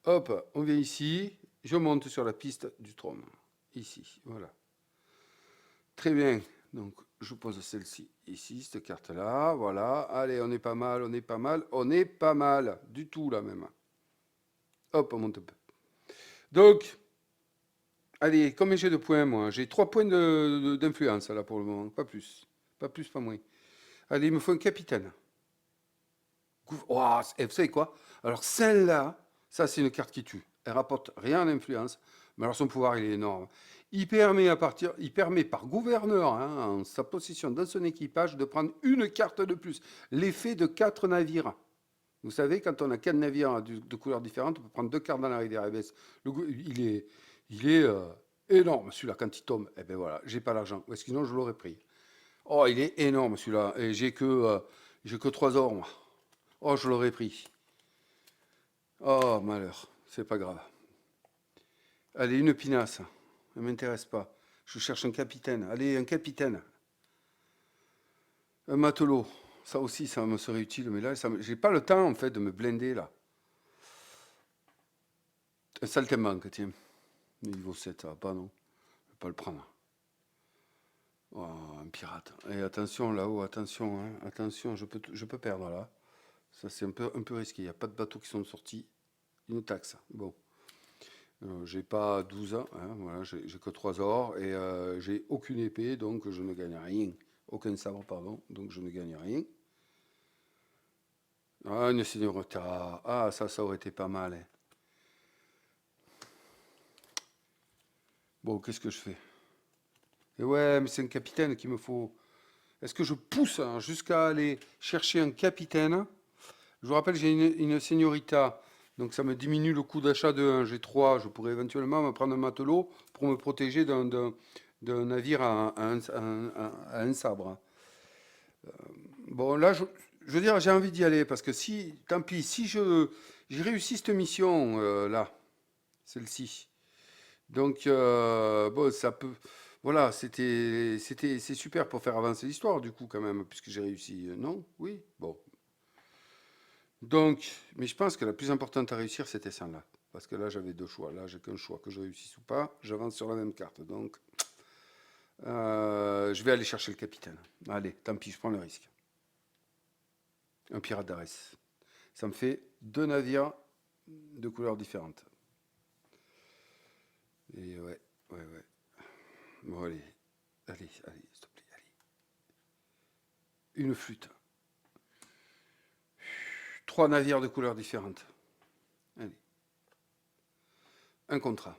Hop, on vient ici. Je monte sur la piste du trône. Ici, voilà. Très bien. Donc, je pose celle-ci ici, cette carte-là. Voilà. Allez, on est pas mal, on est pas mal. On est pas mal. Du tout, là, même. Hop, on monte un peu. Donc, allez, combien j'ai de points, moi? J'ai 3 points d'influence, là, pour le moment. Pas plus. Pas plus, pas moins. Allez, il me faut un capitaine. Oh, vous savez quoi? Alors, celle-là, ça, c'est une carte qui tue. Elle rapporte rien en influence. Mais alors, son pouvoir, il est énorme. Il permet par gouverneur, hein, en sa possession dans son équipage, de prendre une carte de plus. L'effet de 4 navires. Vous savez, quand on a 4 navires de couleurs différentes, on peut prendre 2 cartes dans la rivière Ebès. Il est énorme, celui-là, quand il tombe. Eh ben voilà, j'ai pas l'argent. Sinon, je l'aurais pris. Oh, il est énorme, celui-là. Et j'ai que 3 or, moi. Oh, je l'aurais pris. Oh, malheur. C'est pas grave. Allez, une pinasse. Ne m'intéresse pas. Je cherche un capitaine. Allez, un capitaine. Un matelot. Ça aussi, ça me serait utile. Mais là, j'ai pas le temps, en fait, de me blinder, là. Un saltimbanque, tiens. Niveau 7, ça va pas, non? Je vais pas le prendre. Oh, un pirate. Et attention, là-haut, attention, hein. Attention, je peux perdre, là. Ça, c'est un peu risqué. Il n'y a pas de bateaux qui sont sortis. Une taxe. Bon. J'ai pas 12 ans, hein, voilà, j'ai que 3 ors et j'ai aucune épée, donc je ne gagne rien. Aucun sabre, pardon, donc je ne gagne rien. Ah, une seigneurie. Ah, ça aurait été pas mal, hein. Bon, qu'est-ce que je fais? Et ouais, mais c'est un capitaine qu'il me faut. Est-ce que je pousse hein, jusqu'à aller chercher un capitaine? Je vous rappelle, j'ai une seigneurita, donc ça me diminue le coût d'achat de 1. J'ai 3. Je pourrais éventuellement me prendre un matelot pour me protéger d'un navire à un sabre. Bon, là, je veux dire, j'ai envie d'y aller parce que si, tant pis, si j'ai réussi cette mission là, celle-ci. Donc, bon, ça peut. Voilà, c'est super pour faire avancer l'histoire, du coup, quand même, puisque j'ai réussi. Non? Oui? Bon. Donc, mais je pense que la plus importante à réussir, c'était celle-là. Parce que là, j'avais 2 choix. Là, j'ai qu'un choix, que je réussisse ou pas. J'avance sur la même carte. Donc, je vais aller chercher le capitaine. Allez, tant pis, je prends le risque. Un pirate d'Arès. Ça me fait 2 navires de couleurs différentes. Et ouais, ouais, ouais. Bon, allez, allez, allez, s'il te plaît, allez. Une flûte. 3 navires de couleurs différentes. Allez. Un contrat.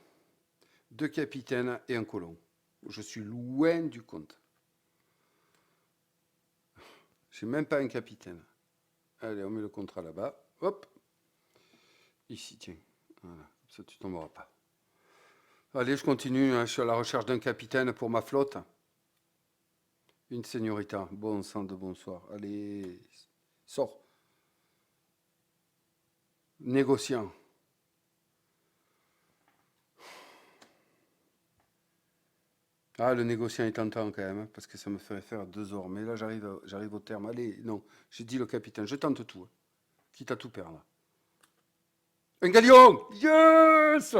2 capitaines et un colon. Je suis loin du compte. J'ai même pas un capitaine. Allez, on met le contrat là-bas. Hop. Ici, tiens. Voilà. Ça, tu tomberas pas. Allez, je continue. Hein, je suis à la recherche d'un capitaine pour ma flotte. Une seigneurita. Bon sang de bonsoir. Allez, sors. Négociant. Ah, le négociant est tentant quand même, hein, parce que ça me ferait faire 2 heures. Mais là, j'arrive au terme. Allez, non, j'ai dit le capitaine. Je tente tout, hein, quitte à tout perdre. Un galion! Yes!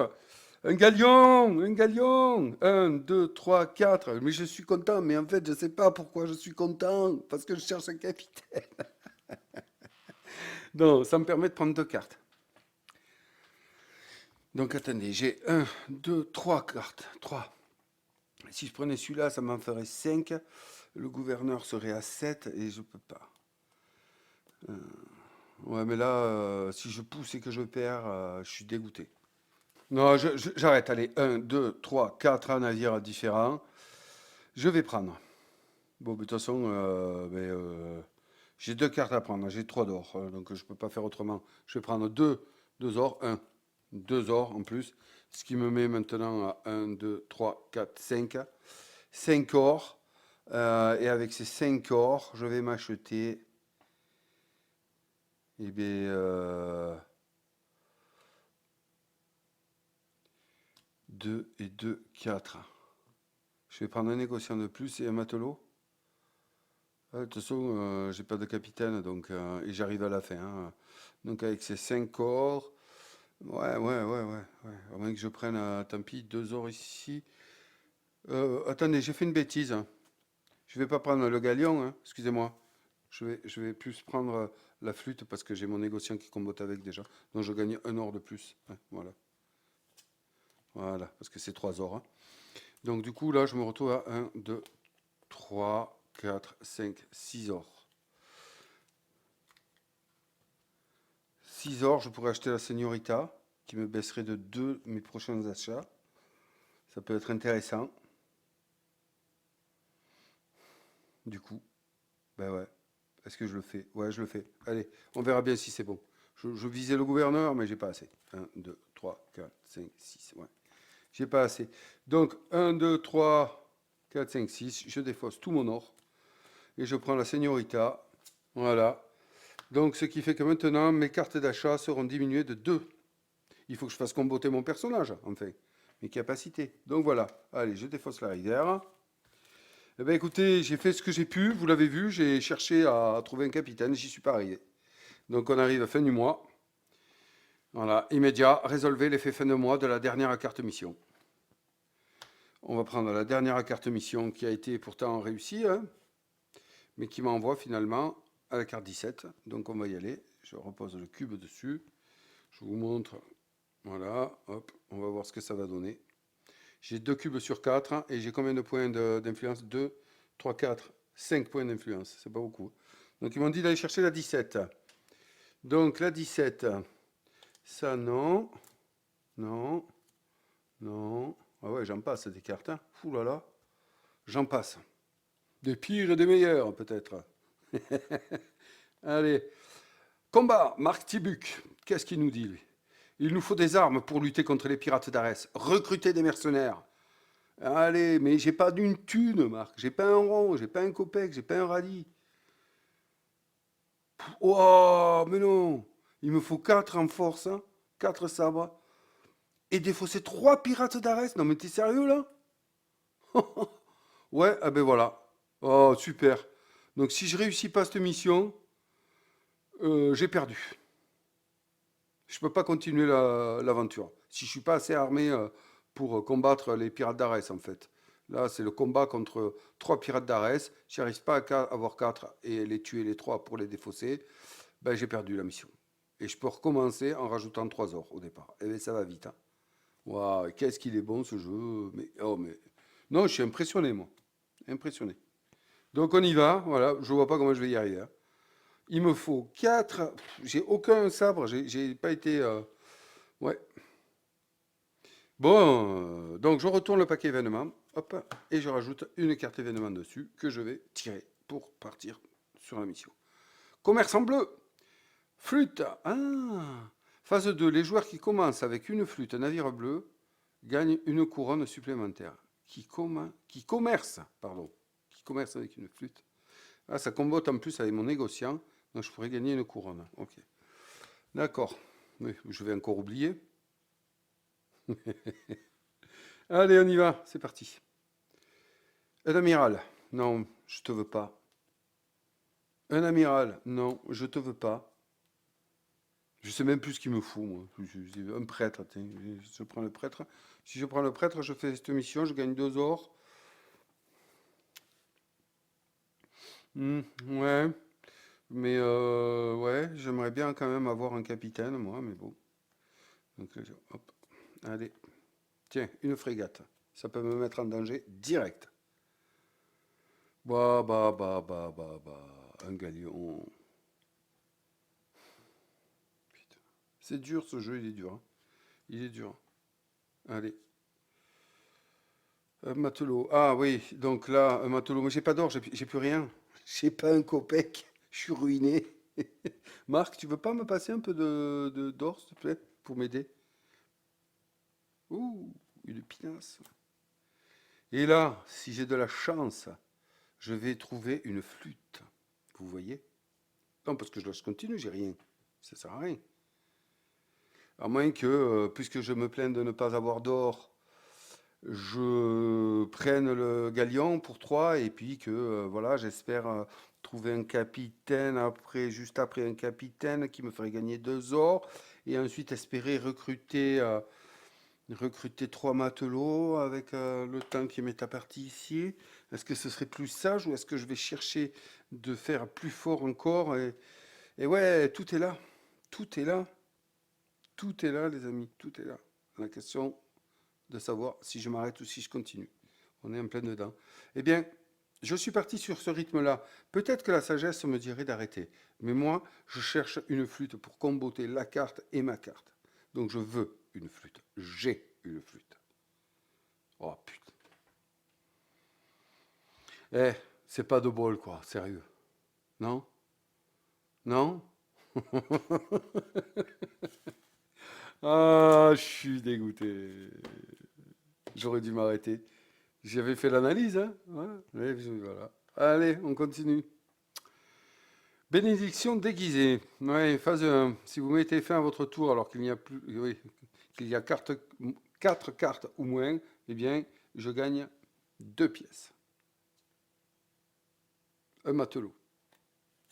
Un galion! Un galion! 1, 2, 3, 4. Mais je suis content, mais en fait, je ne sais pas pourquoi je suis content. Parce que je cherche un capitaine. Non, ça me permet de prendre 2 cartes. Donc attendez, j'ai 1, 2, 3 cartes. 3. Si je prenais celui-là, ça m'en ferait 5. Le gouverneur serait à 7 et je peux pas. Ouais, mais là, si je pousse et que je perds, je suis dégoûté. Non, j'arrête. Allez, 1, 2, 3, 4 navires différents. Je vais prendre. Bon, de toute façon, J'ai 2 cartes à prendre, j'ai 3 d'or, donc je ne peux pas faire autrement. Je vais prendre 2 ors, 2 ors en plus, ce qui me met maintenant à 1, 2, 3, 4, 5. 5 ors. Et avec ces 5 ors, je vais m'acheter, eh bien, 2 et 2, 4. Je vais prendre un négociant de plus et un matelot. De toute façon, j'ai pas de capitaine, donc, et j'arrive à la fin, hein. Donc avec ces 5 ors, ouais. À moins que je prenne, tant pis, 2 ors ici. Attendez, j'ai fait une bêtise, hein. Je vais pas prendre le galion, hein, excusez-moi. Je vais plus prendre la flûte parce que j'ai mon négociant qui combote avec déjà. Donc je gagne un or de plus, hein, voilà. Voilà, parce que c'est 3 ors, hein. Donc du coup, là, je me retrouve à 1, 2, 3, 4, 5, 6 ors. 6 ors, je pourrais acheter la Señorita, qui me baisserait de 2 mes prochains achats. Ça peut être intéressant. Du coup, ben ouais. Est-ce que je le fais? Ouais, je le fais. Allez, on verra bien si c'est bon. Je visais le gouverneur, mais j'ai pas assez. 1, 2, 3, 4, 5, 6. Ouais. J'ai pas assez. Donc, 1, 2, 3, 4, 5, 6. Je défausse tout mon or. Et je prends la Señorita. Voilà. Donc, ce qui fait que maintenant, mes cartes d'achat seront diminuées de 2. Il faut que je fasse comboter mon personnage, enfin. Mes capacités. Donc, voilà. Allez, je défausse la rivière. Eh bien, écoutez, j'ai fait ce que j'ai pu. Vous l'avez vu, j'ai cherché à trouver un capitaine. J'y suis pas arrivé. Donc, on arrive à fin du mois. Voilà, immédiat, résolvez l'effet fin de mois de la dernière carte mission. On va prendre la dernière carte mission qui a été pourtant réussie, hein, mais qui m'envoie finalement à la carte 17. Donc on va y aller. Je repose le cube dessus. Je vous montre. Voilà, hop, on va voir ce que ça va donner. J'ai 2 cubes sur 4 et j'ai combien de points d'influence? 2, 3, 4, 5 points d'influence. C'est pas beaucoup. Donc ils m'ont dit d'aller chercher la 17. Donc la 17, ça non, non, non. Ah ouais, j'en passe des cartes, hein. Ouh là là, j'en passe. Des pires et des meilleurs, peut-être. Allez. Combat, Marc Tibuc. Qu'est-ce qu'il nous dit, lui? Il nous faut des armes pour lutter contre les pirates d'Arès. Recruter des mercenaires. Allez, mais j'ai pas d'une thune, Marc. J'ai pas un rond, j'ai pas un copec, j'ai pas un radis. Oh, mais non. Il me faut 4 en force, hein. 4 sabres. Et défausser 3 pirates d'Arès. Non, mais t'es sérieux, là? Ouais, ah ben voilà. Oh, super. Donc si je réussis pas cette mission, j'ai perdu. Je peux pas continuer l'aventure. Si je suis pas assez armé pour combattre les pirates d'Arès, en fait. Là, c'est le combat contre 3 pirates d'Arès. Si j'arrive pas à avoir 4 et les tuer les 3 pour les défausser, ben j'ai perdu la mission. Et je peux recommencer en rajoutant 3 ors au départ. Et bien ça va vite, hein. Waouh, qu'est-ce qu'il est bon ce jeu. Mais, oh, mais... Non, je suis impressionné, moi. Impressionné. Donc on y va, voilà, je vois pas comment je vais y arriver, hein. Il me faut 4. J'ai aucun sabre, j'ai pas été. Ouais. Bon, donc je retourne le paquet événement, hop, et je rajoute une carte événement dessus que je vais tirer pour partir sur la mission. Commerce en bleu, flûte. Ah, phase 2, les joueurs qui commencent avec une flûte, un navire bleu, gagnent une couronne supplémentaire. Qui commerce, pardon, qui commerce avec une flûte. Ah, ça combote en plus avec mon négociant, donc je pourrais gagner une couronne. Ok. D'accord. Oui, je vais encore oublier. Allez, on y va, c'est parti. Un amiral. Non, je te veux pas. Un amiral. Non, je te veux pas. Je sais même plus ce qu'il me faut, moi. Un prêtre, tiens, je prends le prêtre. Si je prends le prêtre, je fais cette mission, je gagne 2 ors. Ouais. Mais ouais, j'aimerais bien quand même avoir un capitaine, moi, mais bon. Donc, hop. Allez. Tiens, une frégate. Ça peut me mettre en danger direct. Bah. Un galion. Putain. C'est dur ce jeu, il est dur, hein. Il est dur. Allez. Un matelot. Ah oui, donc là, un matelot. Mais j'ai pas d'or, j'ai plus rien. J'ai pas un copec. Je suis ruiné. Marc, tu veux pas me passer un peu d'or, s'il te plaît, pour m'aider? Ouh, une pinasse. Et là, si j'ai de la chance, je vais trouver une flûte. Vous voyez? Non, parce que je continue, j'ai rien. Ça sert à rien. À moins que, puisque je me plains de ne pas avoir d'or, je prenne le galion pour 3 et puis que, voilà, j'espère trouver un capitaine après, juste après un capitaine qui me ferait gagner 2 ors et ensuite espérer recruter 3 matelots avec le temps qui m'est apparti ici. Est-ce que ce serait plus sage ou est-ce que je vais chercher de faire plus fort encore et ouais, tout est là. Tout est là. Tout est là, les amis. Tout est là. La question de savoir si je m'arrête ou si je continue. On est en plein dedans. Eh bien, je suis parti sur ce rythme-là. Peut-être que la sagesse me dirait d'arrêter. Mais moi, je cherche une flûte pour comboter la carte et ma carte. Donc je veux une flûte. J'ai une flûte. Oh putain. Eh, c'est pas de bol, quoi. Sérieux. Non? Non? Ah, je suis dégoûté. J'aurais dû m'arrêter. J'avais fait l'analyse, hein? Ouais, voilà. Allez, on continue. Bénédiction déguisée. Ouais, phase 1. Si vous mettez fin à votre tour alors qu'il n'y a plus, oui, qu'il y a 4 cartes ou moins, eh bien, je gagne 2 pièces. Un matelot.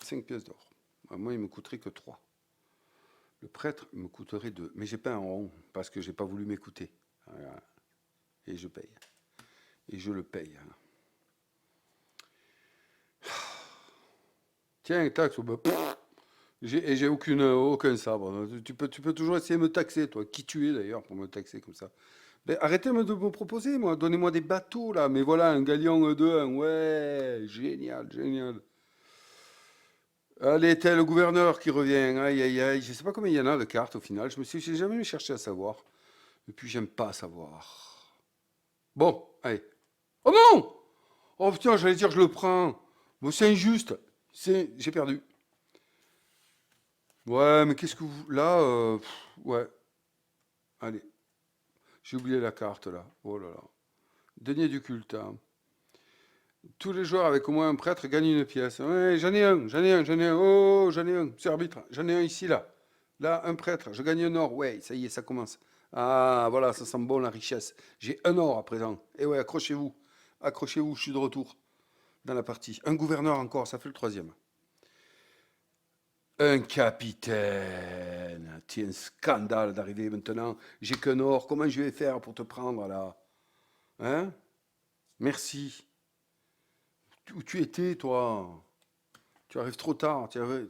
5 pièces d'or. Moi, il me coûterait que 3. Le prêtre me coûterait 2. Mais j'ai pas un rond parce que j'ai pas voulu m'écouter. Voilà. Et je paye. Et je le paye. Tiens, taxe. Bah, j'ai aucun sabre. Tu peux toujours essayer de me taxer, toi. Qui tu es d'ailleurs pour me taxer comme ça? Ben, arrêtez de me proposer, moi. Donnez-moi des bateaux, là. Mais voilà, un galion 2-1. Ouais, génial, génial. Allez, tel le gouverneur qui revient. Aïe, aïe, aïe. Je sais pas combien il y en a de cartes au final. J'ai jamais cherché à savoir. Et puis, j'aime pas savoir. Bon, allez. Oh non! Oh putain, j'allais dire, je le prends. Bon, c'est injuste. J'ai perdu. Ouais, mais qu'est-ce que vous. Là, ouais. Allez. J'ai oublié la carte, là. Oh là là. Denier du culte, hein. Tous les joueurs avec au moins un prêtre gagnent une pièce. Ouais, j'en ai un, j'en ai un, j'en ai un. Oh, j'en ai un. C'est arbitre. J'en ai un ici, là. Là, un prêtre. Je gagne un or. Ouais, ça y est, ça commence. Ah, voilà, ça sent bon la richesse. J'ai un or à présent. Et ouais, accrochez-vous. Accrochez-vous, je suis de retour dans la partie. Un gouverneur encore, ça fait le troisième. Un capitaine. Tiens, scandale d'arriver maintenant. J'ai qu'un or. Comment je vais faire pour te prendre là? Hein? Merci. Où tu étais, toi? Tu arrives trop tard. Tu avais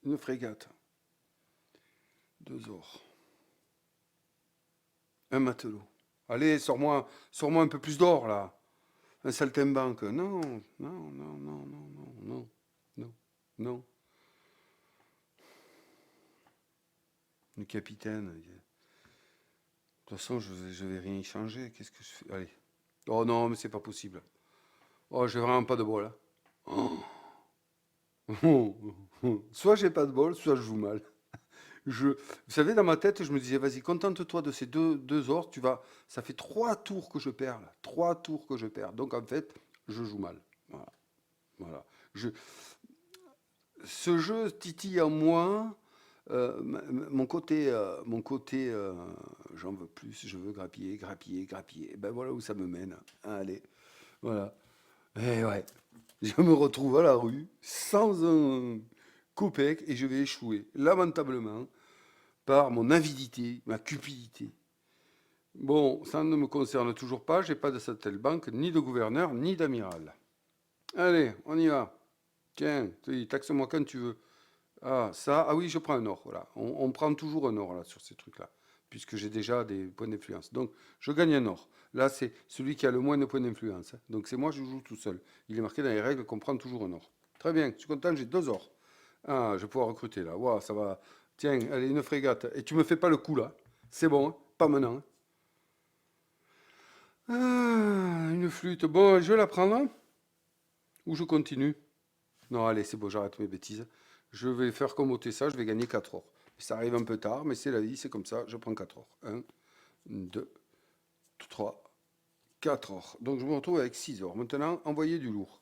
une frégate. 2 ors. Un matelot. Allez, sors-moi un peu plus d'or là. Un saltimbanque. Non, non, non, non, non, non, non, non, non. Une capitaine. De toute façon, je vais rien y changer. Qu'est-ce que je fais? Allez. Oh non, mais c'est pas possible. Oh, j'ai vraiment pas de bol là. Oh. Soit j'ai pas de bol, soit je joue mal. Vous savez, dans ma tête, je me disais, vas-y, contente-toi de ces deux ors. Ça fait 3 tours que je perds là. 3 tours que je perds. Donc en fait, je joue mal. Voilà. Voilà. Ce jeu titille en moi mon côté, j'en veux plus, je veux grappiller, grappiller, grappiller. Ben voilà où ça me mène. Allez, voilà. Et ouais, je me retrouve à la rue sans un copec et je vais échouer lamentablement par mon avidité, ma cupidité. Bon, ça ne me concerne toujours pas, j'ai pas de Sattelbank, ni de gouverneur, ni d'amiral. Allez, on y va. Tiens, taxe-moi quand tu veux. Ah, ça, ah oui, je prends un or, voilà. On prend toujours un or là sur ces trucs-là, puisque j'ai déjà des points d'influence. Donc, je gagne un or. Là, c'est celui qui a le moins de points d'influence, hein. Donc, c'est moi, je joue tout seul. Il est marqué dans les règles qu'on prend toujours un or. Très bien, je suis content, j'ai 2 ors. Ah, je vais pouvoir recruter là. Waouh, ça va. Tiens, allez, une frégate. Et tu me fais pas le coup là. C'est bon, hein, pas maintenant, hein. Ah, une flûte. Bon, je vais la prendre, hein, ou je continue. Non, allez, c'est bon, j'arrête mes bêtises. Je vais faire commoter ça, je vais gagner 4 or. Ça arrive un peu tard, mais c'est la vie, c'est comme ça. Je prends 4 or. 1, 2, 3, 4 or. Donc je me retrouve avec 6 or. Maintenant, envoyer du lourd.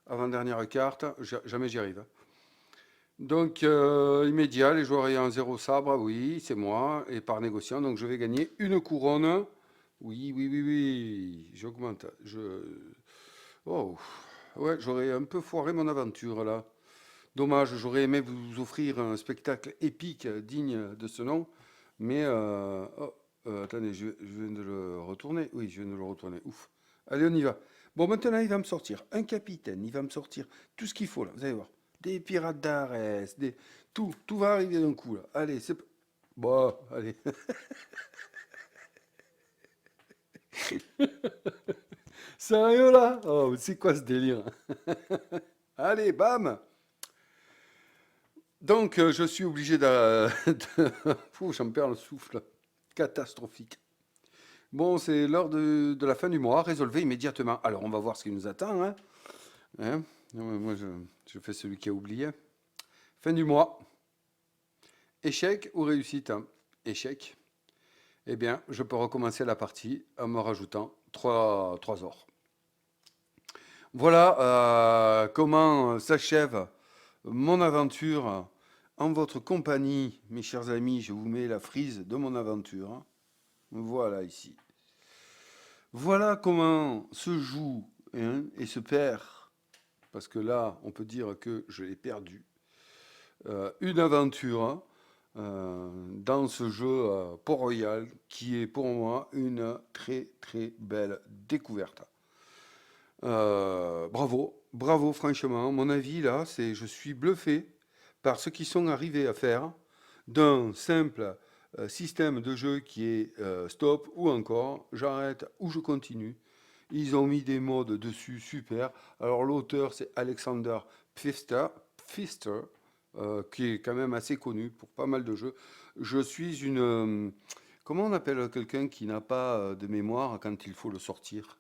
Avant-dernière carte, jamais j'y arrive. Donc, immédiat, les joueurs ayant 0 sabre, oui, c'est moi, et par négociant, donc je vais gagner une couronne. Oui, oui, oui, oui, j'augmente. Oh, ouais, j'aurais un peu foiré mon aventure là. Dommage, j'aurais aimé vous offrir un spectacle épique digne de ce nom, mais attendez, je viens de le retourner. Oui, je viens de le retourner. Ouf. Allez, on y va. Bon, maintenant, il va me sortir un capitaine, il va me sortir tout ce qu'il faut là. Vous allez voir, des pirates d'Arès, tout va arriver d'un coup là. Allez, c'est bon, allez. Sérieux là? Oh, c'est quoi ce délire? Allez, bam! Donc, je suis obligé Ouh, j'en perds le souffle. Catastrophique. Bon, c'est l'heure de la fin du mois. Résolvez immédiatement. Alors, on va voir ce qui nous attend. Hein. Moi, je fais celui qui a oublié. Fin du mois. Échec ou réussite? Échec. Eh bien, je peux recommencer la partie en me rajoutant 3 ors. Voilà comment s'achève mon aventure en votre compagnie, mes chers amis. Je vous mets la frise de mon aventure. Voilà ici. Voilà comment se joue et se perd, parce que là, on peut dire que je l'ai perdu, une aventure dans ce jeu Port-Royal qui est pour moi une très très belle découverte. Bravo, bravo franchement. Mon avis là, c'est je suis bluffé par ce qu'ils sont arrivés à faire d'un simple système de jeu qui est stop ou encore j'arrête ou je continue. Ils ont mis des modes dessus super. Alors l'auteur c'est Alexander Pfister, qui est quand même assez connu pour pas mal de jeux. Je suis comment on appelle quelqu'un qui n'a pas de mémoire quand il faut le sortir?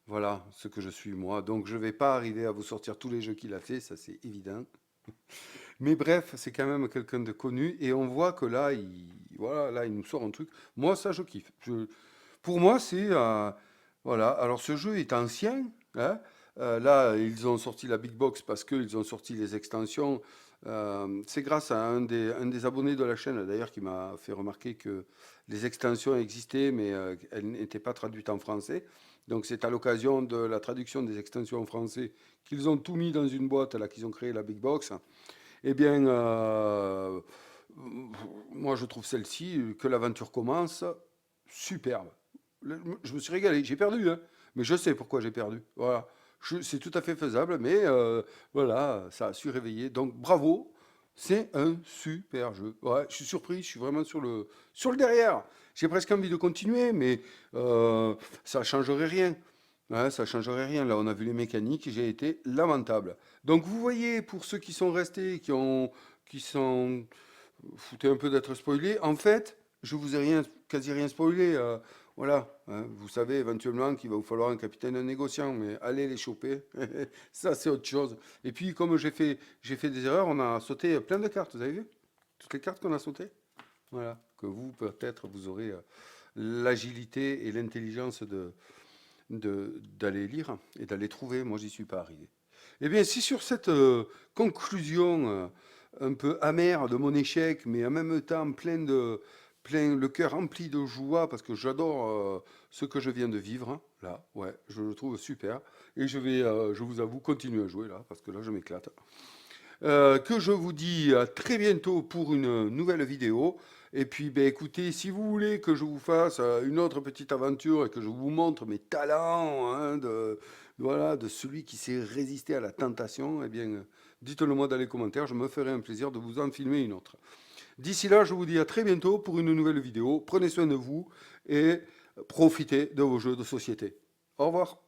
Voilà ce que je suis moi. Donc je ne vais pas arriver à vous sortir tous les jeux qu'il a fait, ça c'est évident. Mais bref, c'est quand même quelqu'un de connu et on voit que là, voilà, là, il nous sort un truc. Moi, ça, je kiffe. Pour moi, c'est voilà. Alors ce jeu est ancien, hein. Là, ils ont sorti la Big Box parce qu'ils ont sorti les extensions. C'est grâce à un des abonnés de la chaîne, d'ailleurs, qui m'a fait remarquer que les extensions existaient, mais elles n'étaient pas traduites en français. Donc c'est à l'occasion de la traduction des extensions en français qu'ils ont tout mis dans une boîte, là, qu'ils ont créé la Big Box. Eh bien, moi, je trouve celle-ci, que l'aventure commence, superbe. Je me suis régalé. J'ai perdu, hein, mais je sais pourquoi j'ai perdu. Voilà. C'est tout à fait faisable, mais voilà, ça a su réveiller. Donc, bravo. C'est un super jeu. Ouais, je suis surpris, je suis vraiment sur le derrière. J'ai presque envie de continuer, mais ça ne changerait rien. Ouais, ça changerait rien. Là, on a vu les mécaniques, j'ai été lamentable. Donc, vous voyez, pour ceux qui sont restés, qui sont foutés un peu d'être spoilés, en fait, je vous ai quasi rien spoilé. Voilà, hein. Vous savez éventuellement qu'il va vous falloir un capitaine, un négociant, mais allez les choper. Ça, c'est autre chose. Et puis, comme j'ai fait des erreurs, on a sauté plein de cartes. Vous avez vu? Toutes les cartes qu'on a sautées. Voilà, que vous, peut-être, vous aurez l'agilité et l'intelligence d'aller lire et d'aller trouver. Moi, j'y suis pas arrivé. Eh bien, si sur cette conclusion un peu amère de mon échec, mais en même temps le cœur rempli de joie parce que j'adore ce que je viens de vivre, hein, là, ouais, je le trouve super. Et je vous avoue, continuer à jouer là parce que là, je m'éclate. Que je vous dis à très bientôt pour une nouvelle vidéo. Et puis, ben, écoutez, si vous voulez que je vous fasse une autre petite aventure et que je vous montre mes talents, hein, voilà, de celui qui s'est résisté à la tentation, eh bien, dites-le moi dans les commentaires, je me ferai un plaisir de vous en filmer une autre. D'ici là, je vous dis à très bientôt pour une nouvelle vidéo. Prenez soin de vous et profitez de vos jeux de société. Au revoir.